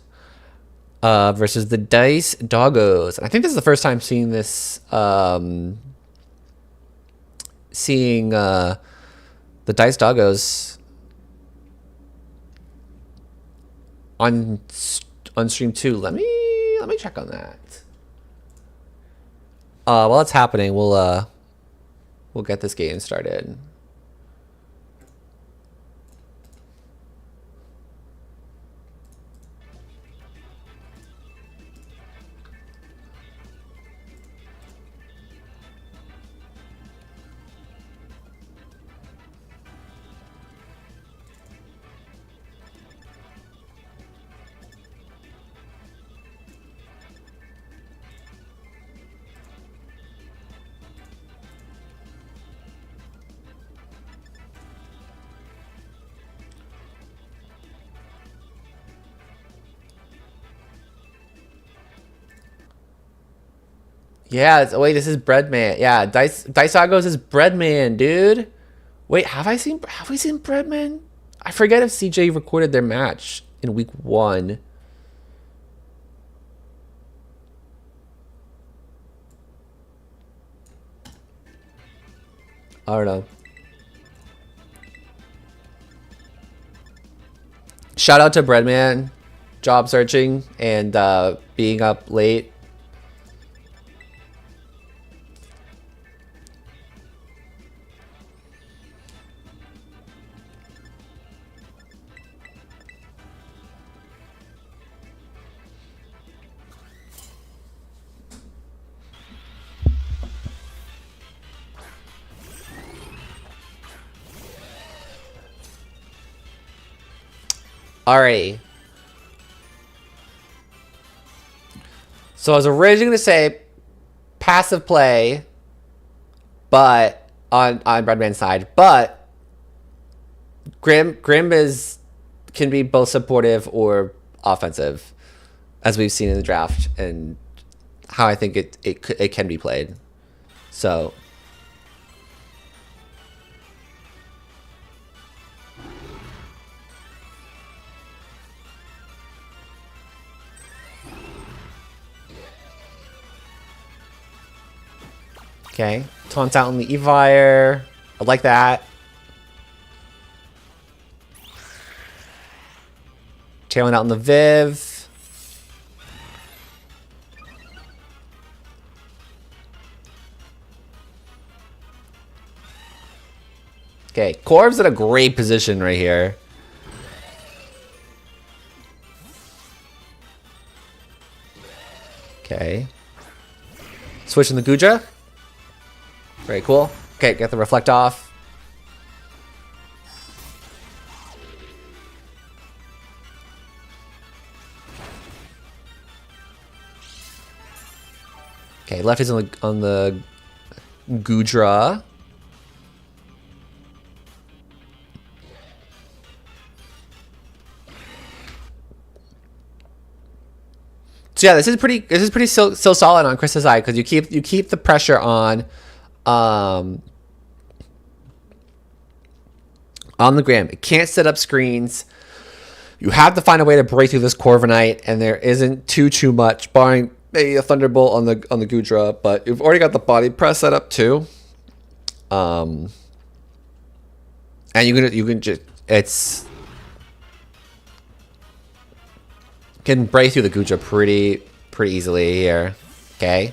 versus the Dice Doggos. And I think this is the first time seeing this, seeing the Dice Doggos on stream too. Let me check on that. While it's happening, we'll get this game started. Yeah, wait, this is Breadman. Yeah, Dice Agos is Breadman, dude. Wait, have we seen Breadman? I forget if CJ recorded their match in week 1. I don't know. Shout out to Breadman, job searching and being up late. Alrighty. So I was originally going to say passive play, but on Breadman's side, but Grim can be both supportive or offensive, as we've seen in the draft and how I think it can be played. So okay, taunts out on the Evire. I like that. Tailing out on the Viv. Okay, Corb's in a great position right here. Okay. Switching the Guja. Very cool. Okay, get the reflect off. Okay, left is on the Gudra. So yeah, this is pretty still solid on Chris's side because you keep the pressure on the Gram. It can't set up screens. You have to find a way to break through this Corviknight, and there isn't too much, barring maybe a Thunderbolt on the Gudra, but you've already got the body press set up too. And you can just can break through the Gudra pretty easily here. Okay.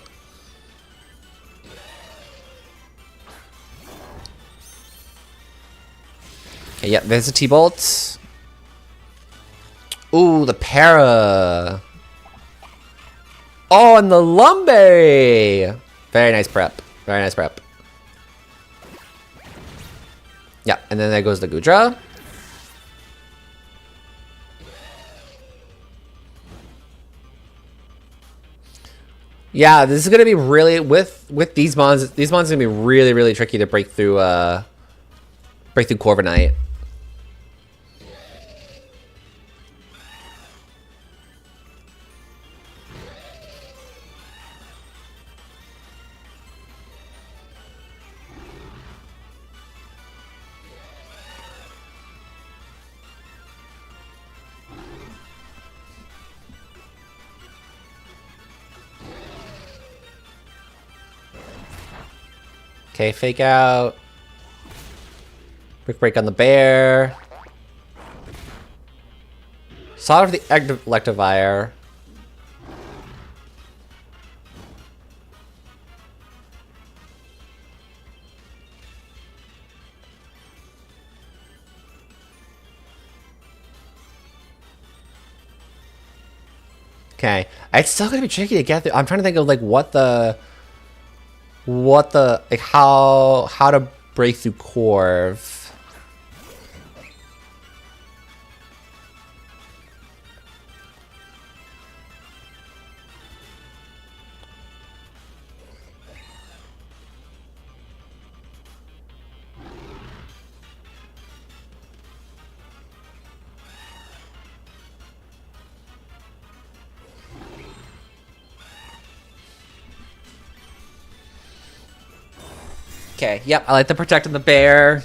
Okay, yep, there's a T-Bolt. Ooh, the para. Oh, and the Lumberry. Very nice prep. Very nice prep. Yeah, and then there goes the Gudra. Yeah, this is gonna be really with these mons. These mons are gonna be really tricky to break through Corviknight. Okay, fake out. Quick break on the bear. Saw of the Electivire. Okay, it's still gonna be tricky to get through. I'm trying to think of like what the like how to break through Corv. Okay, yep, I like the protecting the bear.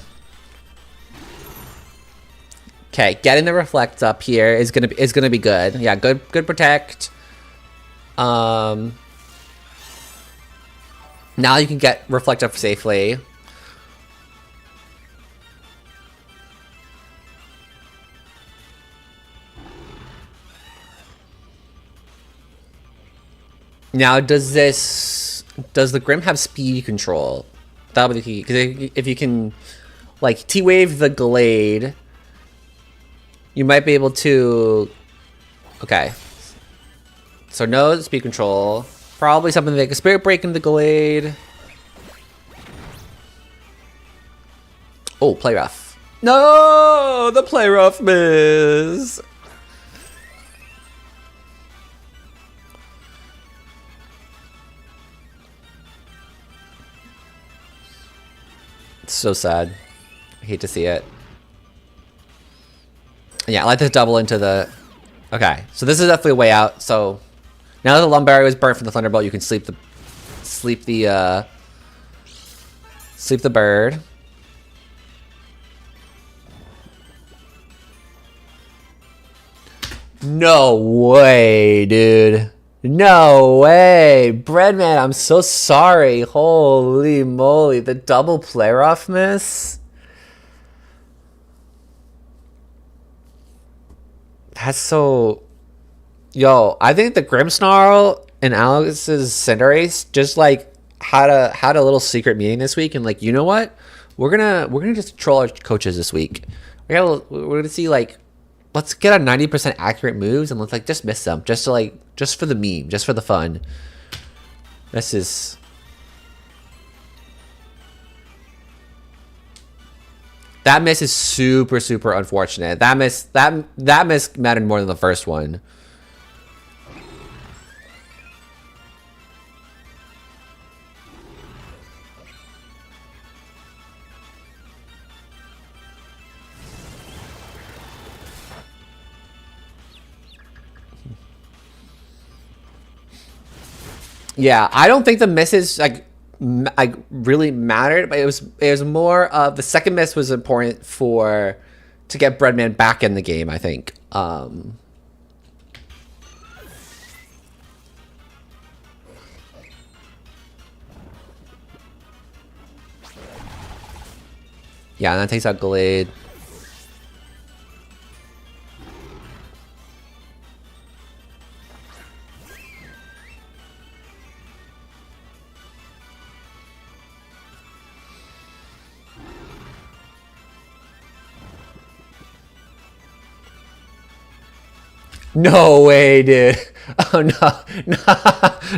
Okay, getting the reflect up here is gonna be good. Yeah, good protect. Now you can get reflect up safely. Now does the Grim have speed control? That'll be the key, because if you can, like, T-Wave the Glade, you might be able to... Okay. So no speed control. Probably something like a Spirit Break in the Glade. Oh, Play Rough. No! The Play Rough miss! It's so sad. I hate to see it. Yeah, I like to double into the... Okay, so this is definitely a way out. So now that the Lumberry was burnt from the Thunderbolt, you can sleep the bird. No way, dude. No way. Breadman, I'm so sorry. Holy moly. The double player off miss? That's so... Yo, I think the Grimmsnarl and Alex's Cinderace just like had a little secret meeting this week, and like, you know what? We're gonna just troll our coaches this week. We're gonna see like, let's get a 90% accurate moves and let's like just miss them, just for the meme, just for the fun. This is... That miss is super unfortunate. That miss mattered more than the first one. Yeah, I don't think the misses like really mattered, but it was more of the second miss was important to get Breadman back in the game, I think. Yeah, and that takes out Glade. No way, dude. Oh, no.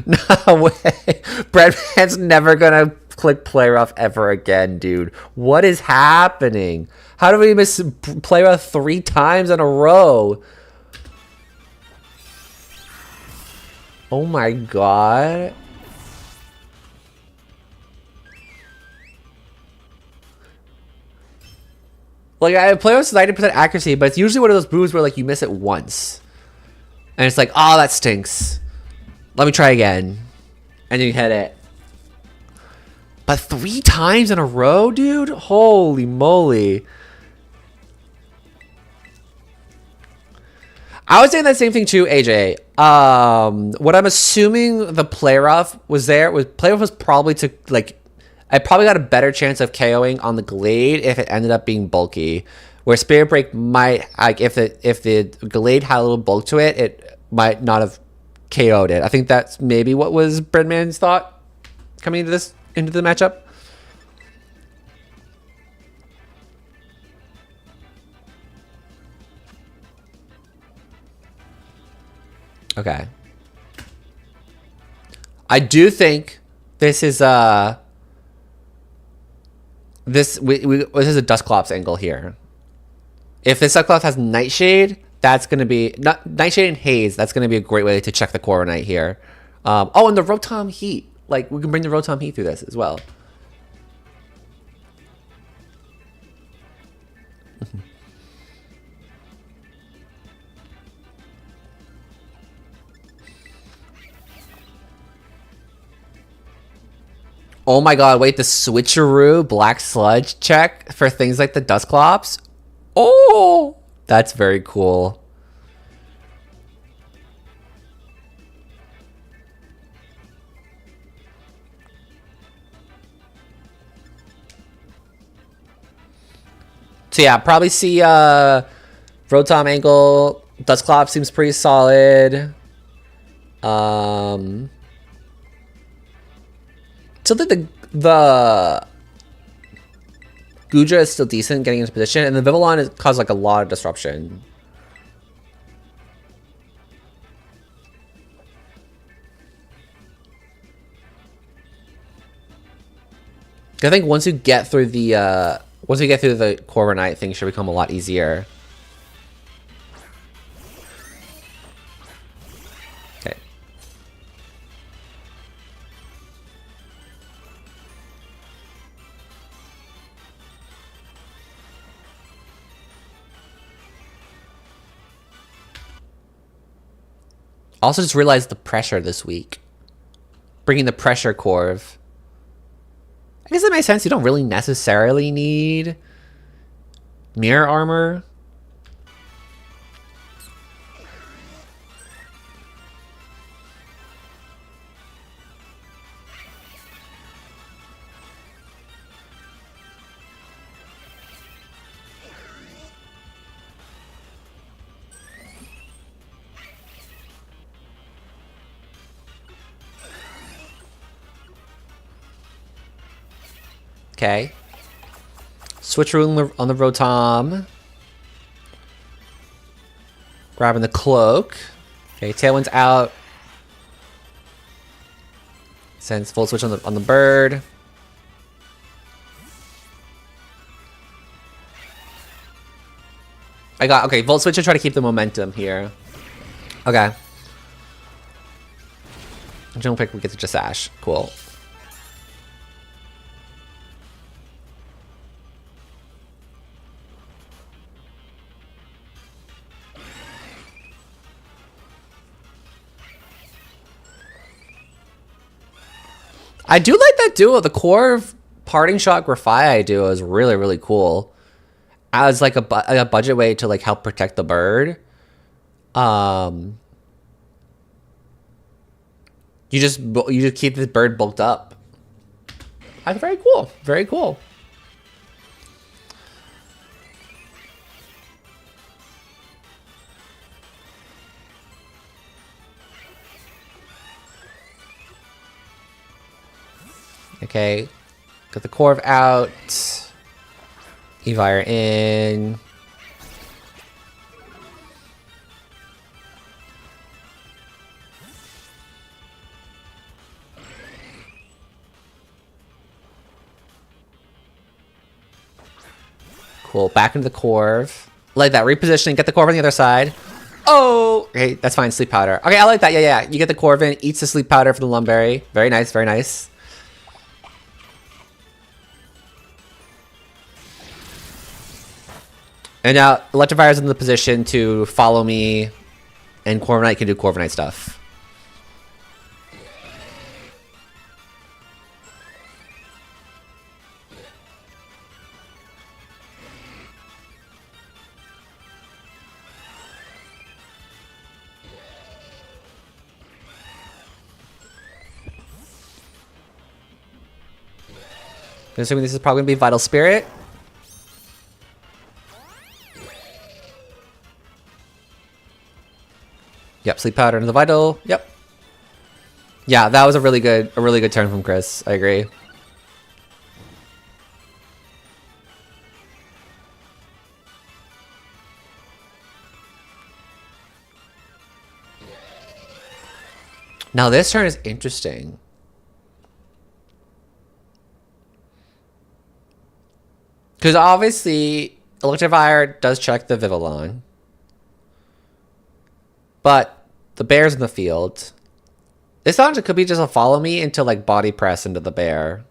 No way. Breadman's never gonna click play rough ever again, dude. What is happening? How do we miss play rough 3 times in a row? Oh my god. Like, I play with 90% accuracy, but it's usually one of those moves where, like, you miss it once. And it's like, oh, that stinks. Let me try again. And you hit it. But 3 times in a row, dude? Holy moly. I was saying that same thing too, AJ. What I'm assuming the play rough was there was play rough was probably to, like, I probably got a better chance of KOing on the Glade if it ended up being bulky. Where Spirit Break might, like, if the Glade had a little bulk to it, it might not have KO'd it. I think that's maybe what was Breadman's thought coming into the matchup. Okay. I do think this is this is a Dustclops angle here. If this Dustclops has Nightshade, that's going to be Nightshade and Haze. That's going to be a great way to check the Koraidon here. Oh, and the Rotom Heat. Like, we can bring the Rotom Heat through this as well. Oh my god, wait, the switcheroo Black Sludge check for things like the Dustclops? Oh, that's very cool. So yeah, probably see Rotom angle. Dustclops seems pretty solid. Still think the Gudra is still decent getting into position, and the Vivillon has caused like a lot of disruption. I think once you get through the Corviknight, things should become a lot easier. Okay. Also just realized the pressure this week. Bringing the pressure Corv. I guess that makes sense. You don't really necessarily need mirror armor. Okay. Switcheroo on the Rotom. Grabbing the cloak. Okay, Tailwind's out. Sends full switch on the bird. Okay, Volt Switch to try to keep the momentum here. Okay. Jump pick, we get to just Ash. Cool. I do like that duo. The core of Parting Shot Grafii duo is really, really cool. as like a budget way to like help protect the bird. You just keep this bird bulked up. That's very cool. Very cool. Okay, got the Corv out. Evire in. Cool, back into the Corv. Like that, repositioning, get the Corv on the other side. Oh, okay, that's fine, sleep powder. Okay, I like that, yeah. You get the Corv in, eats the sleep powder for the Lumberry. Very nice, very nice. And now Electivire is in the position to follow me, and Corviknight can do Corviknight stuff. I'm assuming this is probably going to be Vital Spirit. Yep, sleep powder into the Vital. Yep. Yeah, that was a really good turn from Chris. I agree. Now this turn is interesting. Because obviously, Electivire does check the Vivillon. But the bear's in the field. This sounds like it could be just a follow me into like body press into the bear.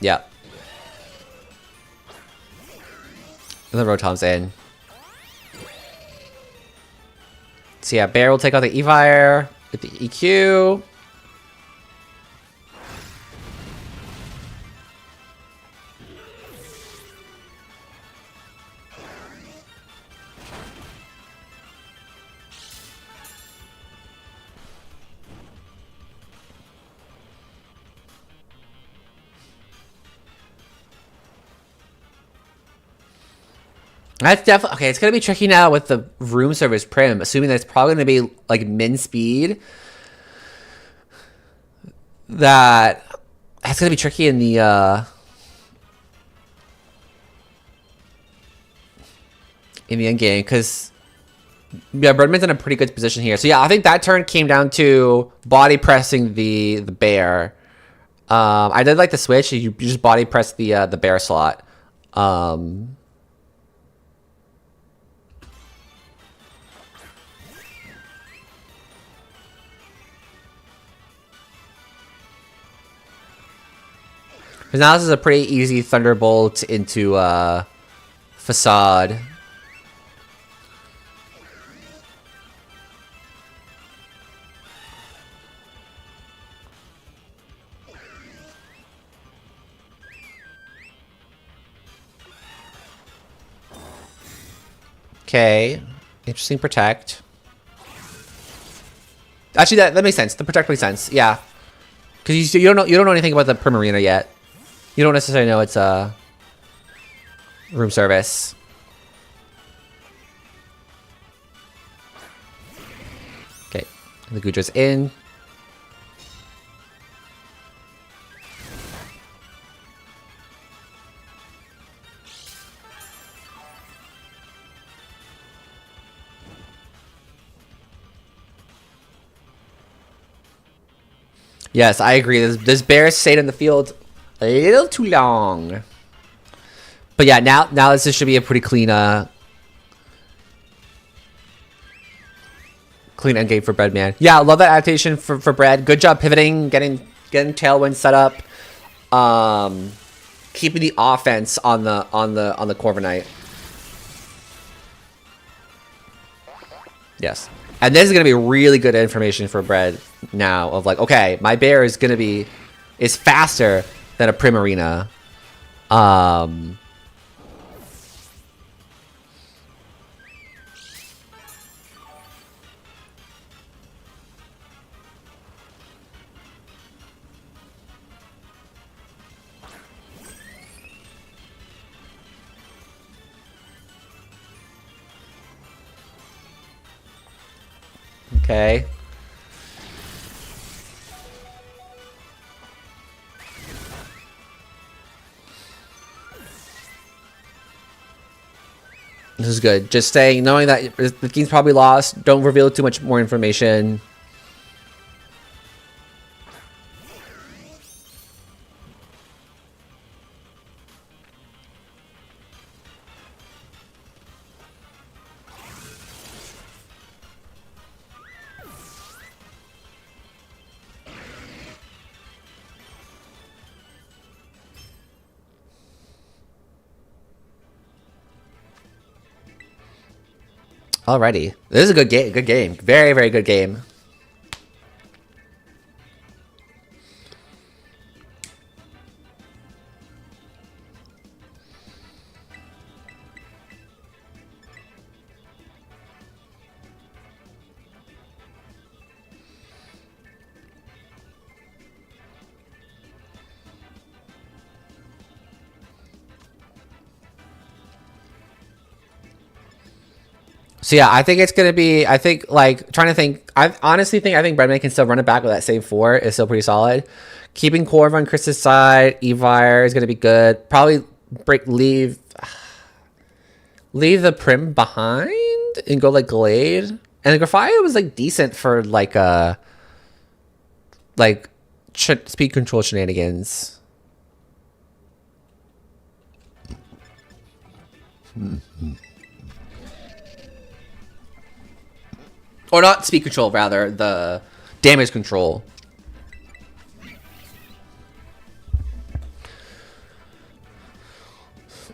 Yeah. And the Rotom's in. So yeah, Bear will take out the Evire with the EQ. That's definitely okay. It's gonna be tricky now with the room service prim, assuming that it's probably gonna be like min speed. That's gonna be tricky in the end game because yeah, Birdman's in a pretty good position here. So yeah, I think that turn came down to body pressing the bear. I did like the switch. You just body press the bear slot. Because now this is a pretty easy Thunderbolt into Facade. Okay, interesting Protect. Actually, that makes sense. The Protect makes sense. Yeah, because you don't know anything about the Primarina yet. You don't necessarily know it's room service. Okay, the Gudra's in. Yes, I agree. This bear stayed in the field a little too long. But yeah, now this should be a pretty clean clean endgame for Breadman. Yeah, I love that adaptation for Bread. Good job pivoting, getting Tailwind set up, keeping the offense on the Corviknight. Yes, and this is gonna be really good information for Bread now. Of like, okay, my bear is faster than a Primarina. Okay. This is good. Just saying, knowing that the game's probably lost, don't reveal too much more information. Alrighty. This is a good game. Good game. Very, very good game. So yeah, I think it's gonna be. I think trying to think. I honestly think Breadman can still run it back with that same 4. Is still pretty solid. Keeping Corv on Chris's side, Evire is gonna be good. Probably leave the Prim behind and go like Glade. And the Grafia was like decent for speed control shenanigans. Or not speed control, rather, the damage control.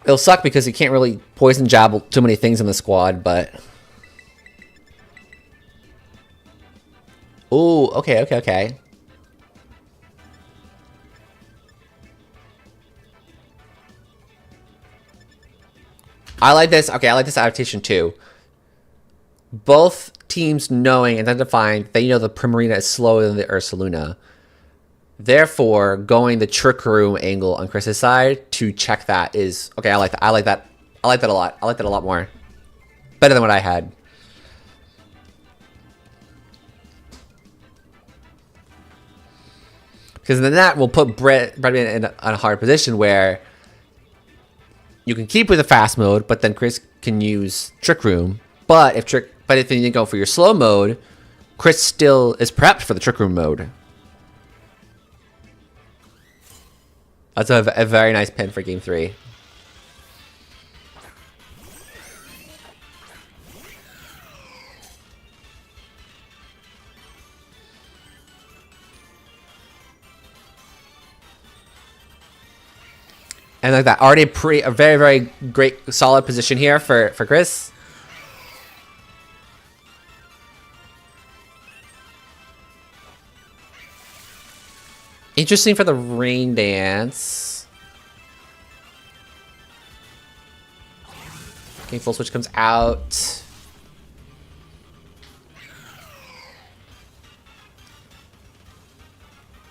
It'll suck because you can't really poison jab too many things in the squad, but... Ooh, okay. I like this. Okay, I like this adaptation too. Both teams knowing and identifying that the Primarina is slower than the Ursaluna. Therefore, going the Trick Room angle on Chris's side to check that is... Okay, I like that. I like that a lot. I like that a lot more. Better than what I had. Because then that will put Breadman in a hard position where you can keep with the fast mode, but then Chris can use Trick Room. But if you didn't go for your slow mode, Chris still is prepped for the Trick Room mode. That's a very nice pin for Game 3. And like that, already a very, very great, solid position here for Chris. Interesting for the Rain Dance. Okay, full switch comes out.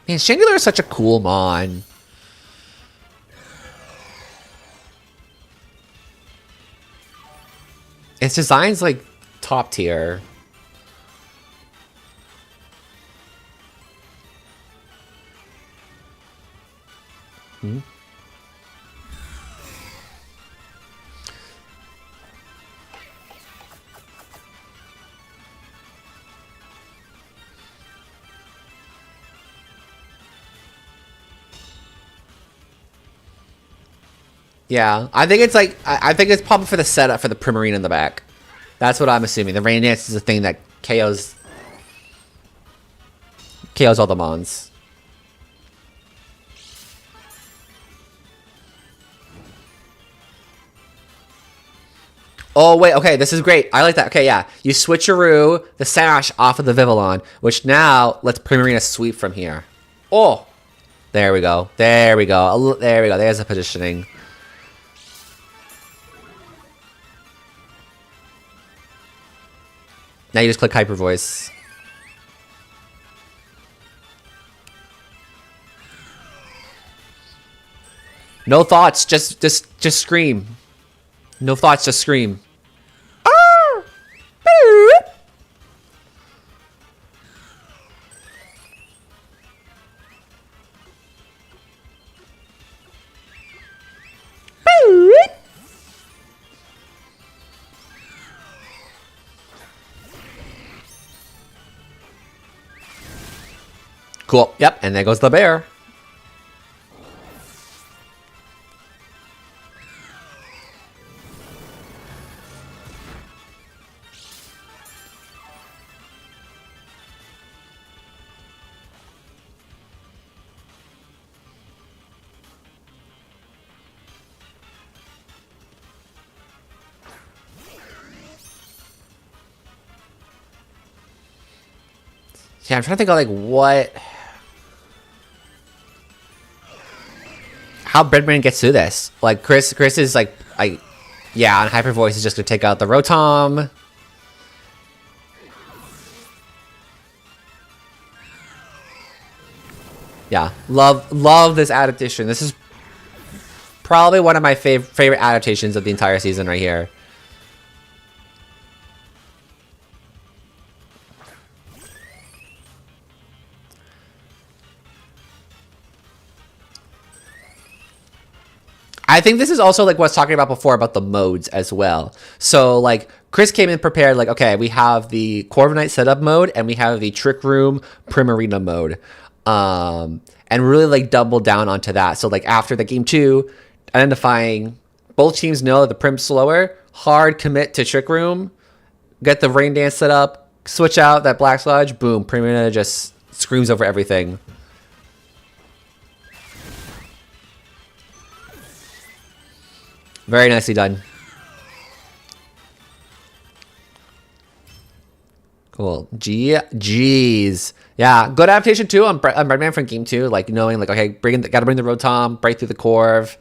Man, Chandelure is such a cool mon. Its design's like top tier. Hmm. Yeah, I think it's like I think it's probably for the setup for the Primarina in the back. That's what I'm assuming. The Rain Dance is the thing that KOs KOs all the mons. Oh, wait, okay, this is great. I like that. Okay, yeah. You switcheroo the sash off of the Vivillon, which now lets Primarina sweep from here. Oh, there we go. There we go. There we go. There's the positioning. Now you just click Hyper Voice. No thoughts, just scream. No thoughts, just scream. Cool. Yep, and there goes the bear. Yeah, I'm trying to think of like what, how Breadman gets through this. Like Chris is like, yeah, on Hyper Voice is just gonna take out the Rotom. Yeah, love this adaptation. This is probably one of my favorite adaptations of the entire season right here. I think this is also like what I was talking about before about the modes as well. So like Chris came in prepared like, okay, we have the Corviknight setup mode and we have the Trick Room Primarina mode. And really like double down onto that. So like after the game 2, identifying both teams know that the Prim's slower, hard commit to Trick Room, get the Rain Dance set up, switch out that Black Sludge, boom, Primarina just screams over everything. Very nicely done. Cool. Jeez. Yeah, good adaptation too on Breadman from game 2. Like knowing like, okay, gotta bring the Rotom, break through the Corv.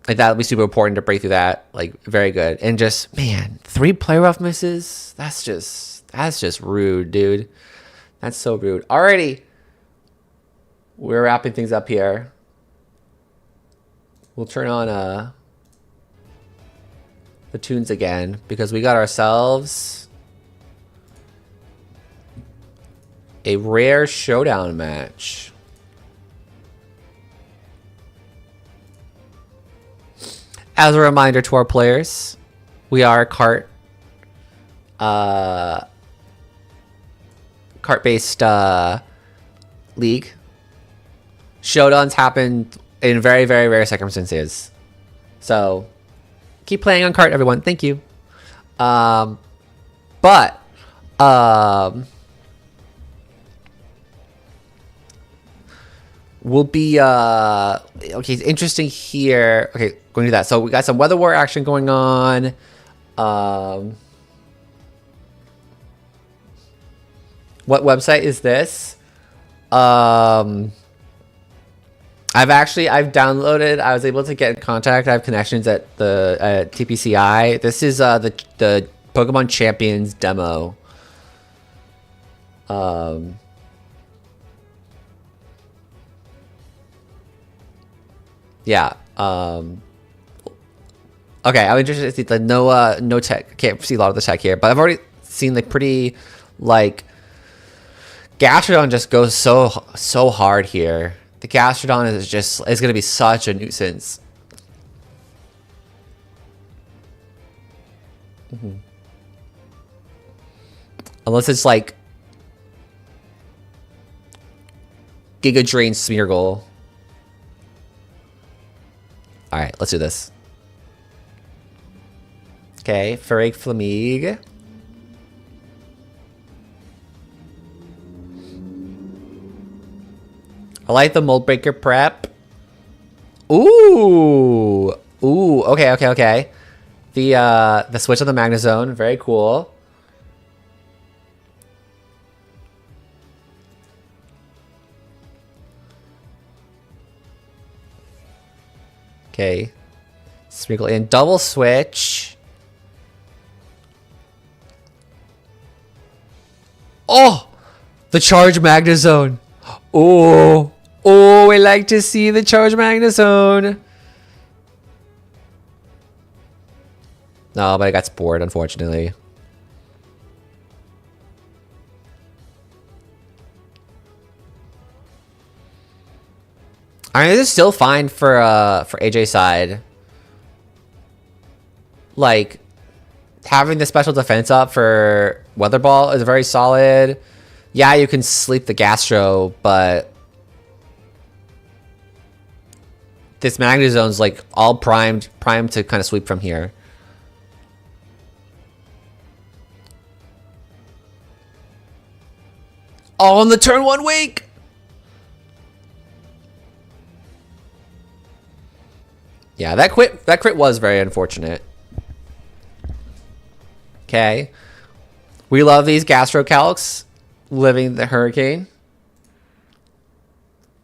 Like that would be super important to break through that. Like very good. And just, man, 3 play rough misses. That's just rude, dude. That's so rude. Alrighty. We're wrapping things up here. We'll turn on the tunes again because we got ourselves a rare showdown match. As a reminder to our players, we are a cart-based league. Showdowns happen in very, very rare circumstances. So keep playing on cart, everyone. Thank you. We'll be okay, it's interesting here. Okay, going to do that. So we got some weather war action going on. What website is this? I've downloaded. I was able to get in contact. I have connections at the TPCI. This is the Pokemon Champions demo. Yeah. Okay, I'm interested to see the no tech. Can't see a lot of the tech here, but I've already seen like pretty like Gastrodon just goes so hard here. The Gastrodon is going to be such a nuisance. Unless it's like Giga Drain Smeargle. Alright, let's do this. Okay, Furry Flamige. I like the mold breaker prep. Ooh. Ooh. Okay, okay, okay. The switch on the Magnezone. Very cool. Okay. Sprinkle in double switch. Oh! The charge Magnezone. Oh. Oh, I like to see the charge Magnezone. No, but I got spored, unfortunately. I mean, this is still fine for AJ's side. Like, having the special defense up for Weather Ball is very solid. Yeah, you can sleep the Gastro, but this Magnezone's like all primed to kind of sweep from here. Oh, on the turn one wake! Yeah, that crit was very unfortunate. Okay. We love these Gastro Calcs living the Hurricane.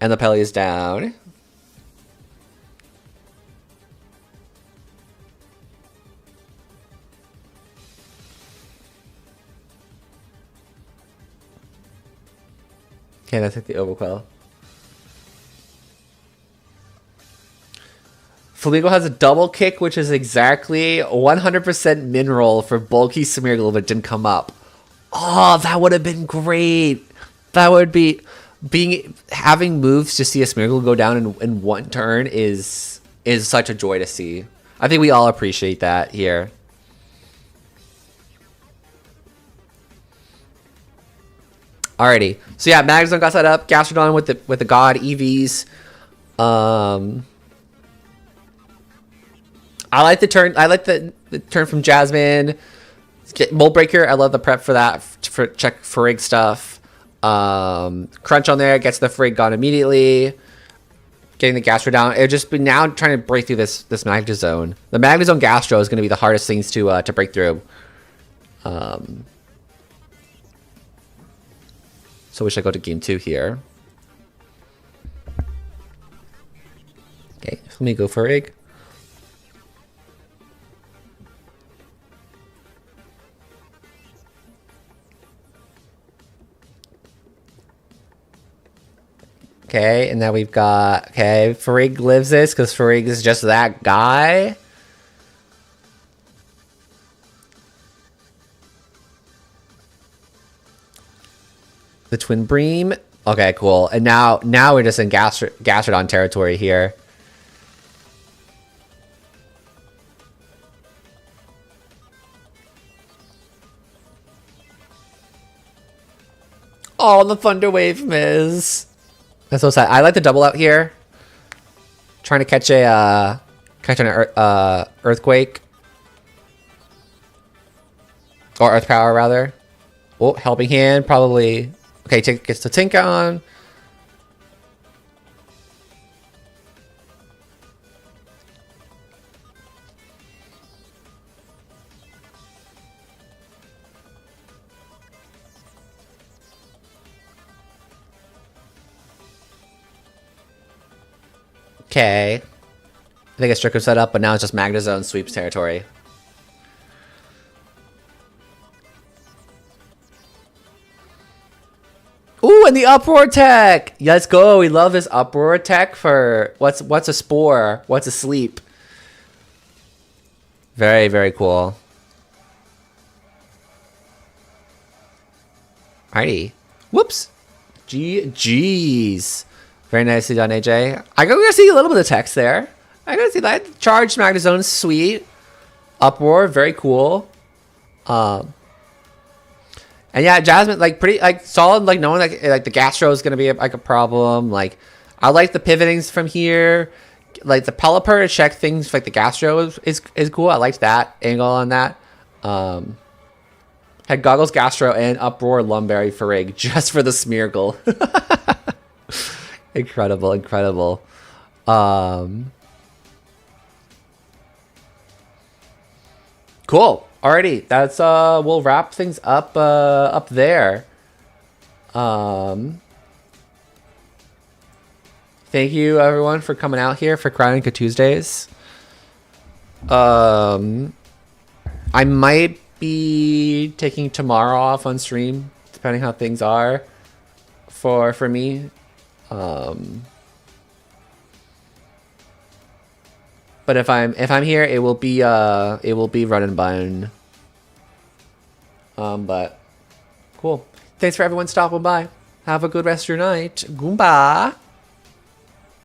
And the Pelly is down. Okay, let's hit the Overquell. Flamingo has a double kick, which is exactly 100% mineral for bulky Smeargle if it didn't come up. Oh, that would have been great. That would be... having moves to see a Smeargle go down in one turn is such a joy to see. I think we all appreciate that here. Alrighty, so yeah, Magnezone got set up. Gastrodon with the God EVs. I like the turn. I like the turn from Jasmine. Mold Breaker. I love the prep for that. For check Frig stuff. Crunch on there gets the Frig gone immediately. Getting the Gastro down. It'll just be now trying to break through this Magnezone. The Magnezone Gastro is going to be the hardest things to break through. So we should go to game 2 here. Okay, let me go for Frig. Okay, and now we've got... Okay, Farig lives this because Farig is just that guy. The Twin Bream. Okay, cool. And now we're just in Gastrodon territory here. Oh, the Thunder Wave miss. That's so sad. I like the double out here. Trying to catch an Earthquake. Or Earth Power, rather. Oh, Helping Hand, probably. Okay, gets the Tink on. Okay. I think it's Stricker set up, but now it's just Magnezone sweeps territory. Ooh, and the Uproar tech! Let's go. We love this Uproar tech for what's a Spore? What's a Sleep? Very, very cool. Alrighty. Whoops. GG's. Very nicely done, AJ. I gotta see a little bit of text there. I gotta see that. Charged Magnezone, sweet. Uproar, very cool. And yeah, Jasmine, like pretty, like solid, like knowing like the Gastro is gonna be like a problem. Like I like the pivotings from here. Like the Pelipper to check things like the Gastro is cool. I liked that angle on that. Had Goggles Gastro and Uproar Lumberry Farig just for the Smeargle. Incredible, incredible. Cool. Alrighty, that's we'll wrap things up up there. Thank you everyone for coming out here for Chronica Tuesdays. I might be taking tomorrow off on stream, depending how things are for me. But if I'm here, it will be run and bun. But cool. Thanks for everyone stopping by. Have a good rest of your night. Goomba.